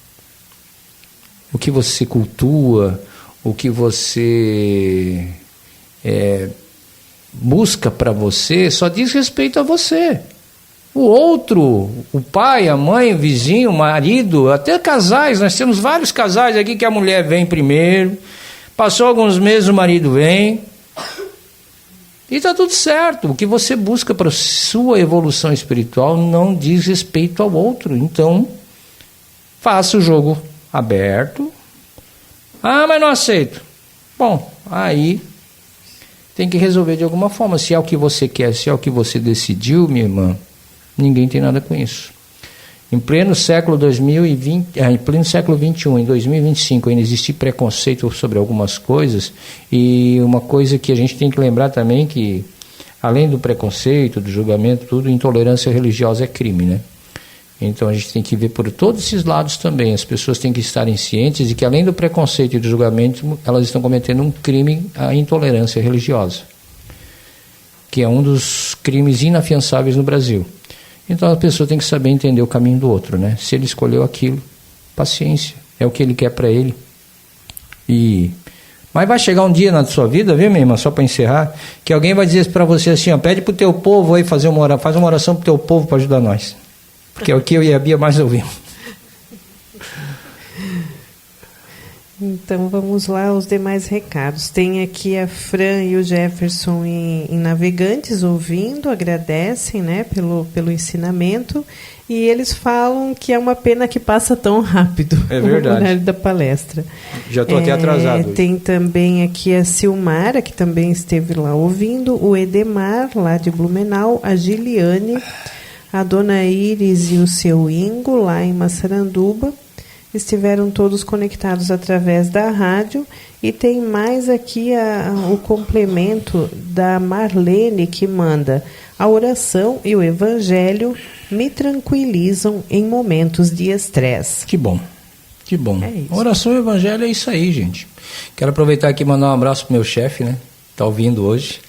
o que você cultua, o que você busca para você, só diz respeito a você. O outro, o pai, a mãe, o vizinho, o marido, até casais, nós temos vários casais aqui que a mulher vem primeiro, passou alguns meses o marido vem, e está tudo certo. O que você busca para a sua evolução espiritual não diz respeito ao outro, então faça o jogo aberto. Ah, mas não aceito. Bom, aí tem que resolver de alguma forma. Se é o que você quer, se é o que você decidiu, minha irmã, ninguém tem nada com isso. Em pleno século 2020, em pleno século 21, em 2025, ainda existe preconceito sobre algumas coisas, e uma coisa que a gente tem que lembrar também que, além do preconceito, do julgamento, tudo, intolerância religiosa é crime, né? Então a gente tem que ver por todos esses lados também. As pessoas têm que estarem cientes de que, além do preconceito e do julgamento, elas estão cometendo um crime, a intolerância religiosa, que é um dos crimes inafiançáveis no Brasil. Então a pessoa tem que saber entender o caminho do outro, né? Se ele escolheu aquilo, paciência, é o que ele quer para ele. Mas vai chegar um dia na sua vida, viu, minha irmã, só para encerrar, que alguém vai dizer para você assim, ó, pede para o teu povo aí faz uma oração para o teu povo para ajudar nós. Porque é o que eu e a Bia mais ouvimos. Então vamos lá aos demais recados. Tem aqui a Fran e o Jefferson em Navegantes ouvindo, agradecem, né, pelo ensinamento, e eles falam que é uma pena que passa tão rápido. É verdade. O horário da palestra. Já estou até atrasado. Tem também aqui a Silmara, que também esteve lá ouvindo, o Edemar, lá de Blumenau, a Giliane, a Dona Iris e o seu Ingo, lá em Massaranduba. Estiveram todos conectados através da rádio. E tem mais aqui o complemento da Marlene, que manda: a oração e o evangelho me tranquilizam em momentos de estresse. Que bom, que bom. É isso. A oração e o evangelho é isso aí, gente. Quero aproveitar aqui e mandar um abraço pro meu chefe, né? Está ouvindo hoje.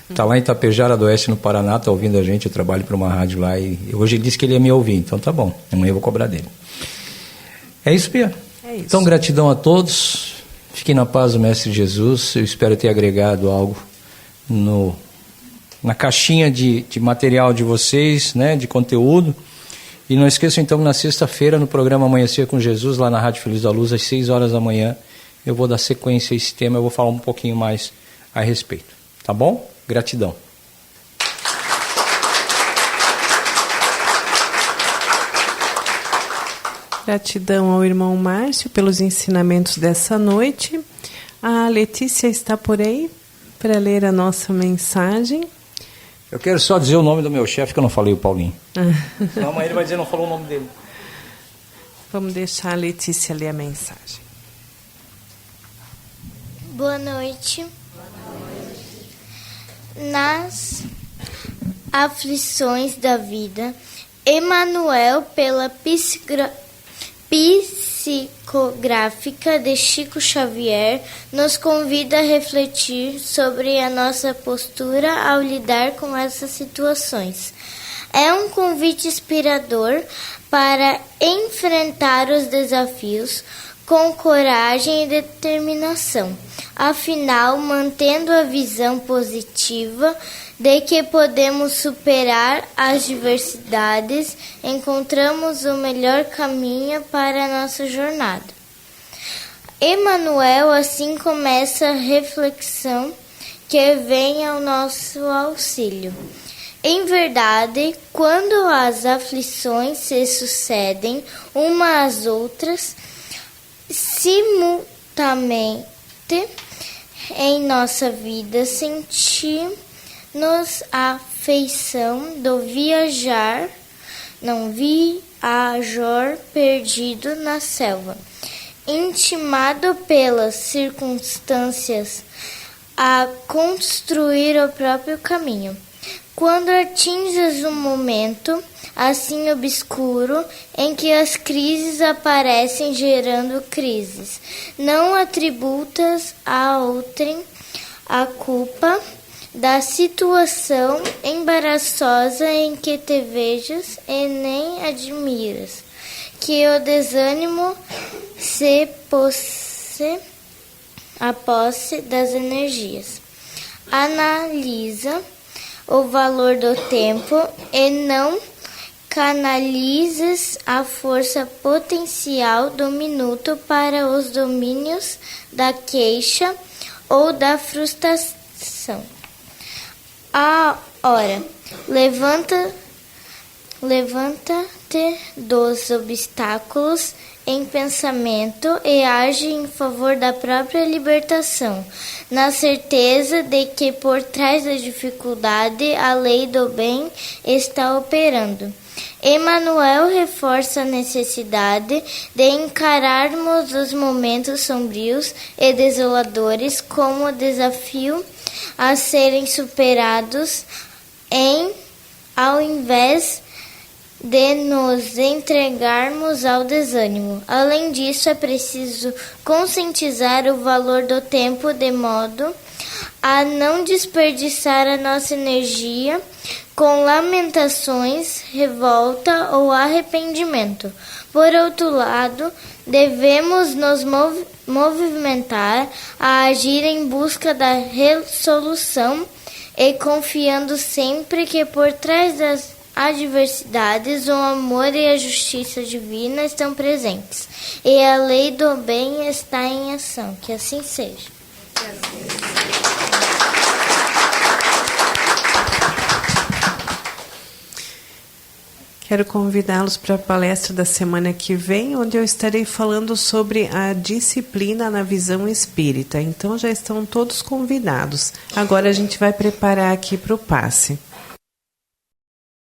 Está lá em Itapejara do Oeste, no Paraná, está ouvindo a gente. Eu trabalho para uma rádio lá e hoje ele disse que ele ia me ouvir, então tá bom. Amanhã eu vou cobrar dele. É isso, Pia? É isso. Então, gratidão a todos. Fiquem na paz do Mestre Jesus. Eu espero ter agregado algo na caixinha de material de vocês, né, de conteúdo. E não esqueçam, então, na sexta-feira, no programa Amanhecer com Jesus, lá na Rádio Feliz da Luz, às 6 horas da manhã, eu vou dar sequência a esse tema, eu vou falar um pouquinho mais a respeito. Tá bom? Gratidão. Gratidão ao irmão Márcio pelos ensinamentos dessa noite. A Letícia está por aí para ler a nossa mensagem. Eu quero só dizer o nome do meu chefe, que eu não falei, o Paulinho. Não, mas ele vai dizer, não falou o nome dele. Vamos deixar a Letícia ler a mensagem. Boa noite. Nas aflições da vida, Emmanuel, pela psicográfica de Chico Xavier, nos convida a refletir sobre a nossa postura ao lidar com essas situações. É um convite inspirador para enfrentar os desafios com coragem e determinação, afinal, mantendo a visão positiva de que podemos superar as diversidades, encontramos o melhor caminho para a nossa jornada. Emmanuel assim começa a reflexão que vem ao nosso auxílio. Em verdade, quando as aflições se sucedem umas às outras, simultaneamente em nossa vida, sentimos a afeição do viajor perdido na selva, intimado pelas circunstâncias a construir o próprio caminho. Quando atinges um momento assim obscuro em que as crises aparecem gerando crises, não atributas a outrem a culpa da situação embaraçosa em que te vejas e nem admiras que o desânimo se a posse das energias. Analisa o valor do tempo e não canalizes a força potencial do minuto para os domínios da queixa ou da frustração. Ora, levanta-te dos obstáculos em pensamento e age em favor da própria libertação, na certeza de que por trás da dificuldade a lei do bem está operando. Emmanuel reforça a necessidade de encararmos os momentos sombrios e desoladores como desafio a serem superados, ao invés de nos entregarmos ao desânimo. Além disso, é preciso conscientizar o valor do tempo de modo a não desperdiçar a nossa energia com lamentações, revolta ou arrependimento. Por outro lado, devemos nos movimentar a agir em busca da resolução e confiando sempre que por trás das adversidades o amor e a justiça divina estão presentes e a lei do bem está em ação. Que assim seja. Quero convidá-los para a palestra da semana que vem, onde eu estarei falando sobre a disciplina na visão espírita. Então já estão todos convidados. Agora a gente vai preparar aqui para o passe.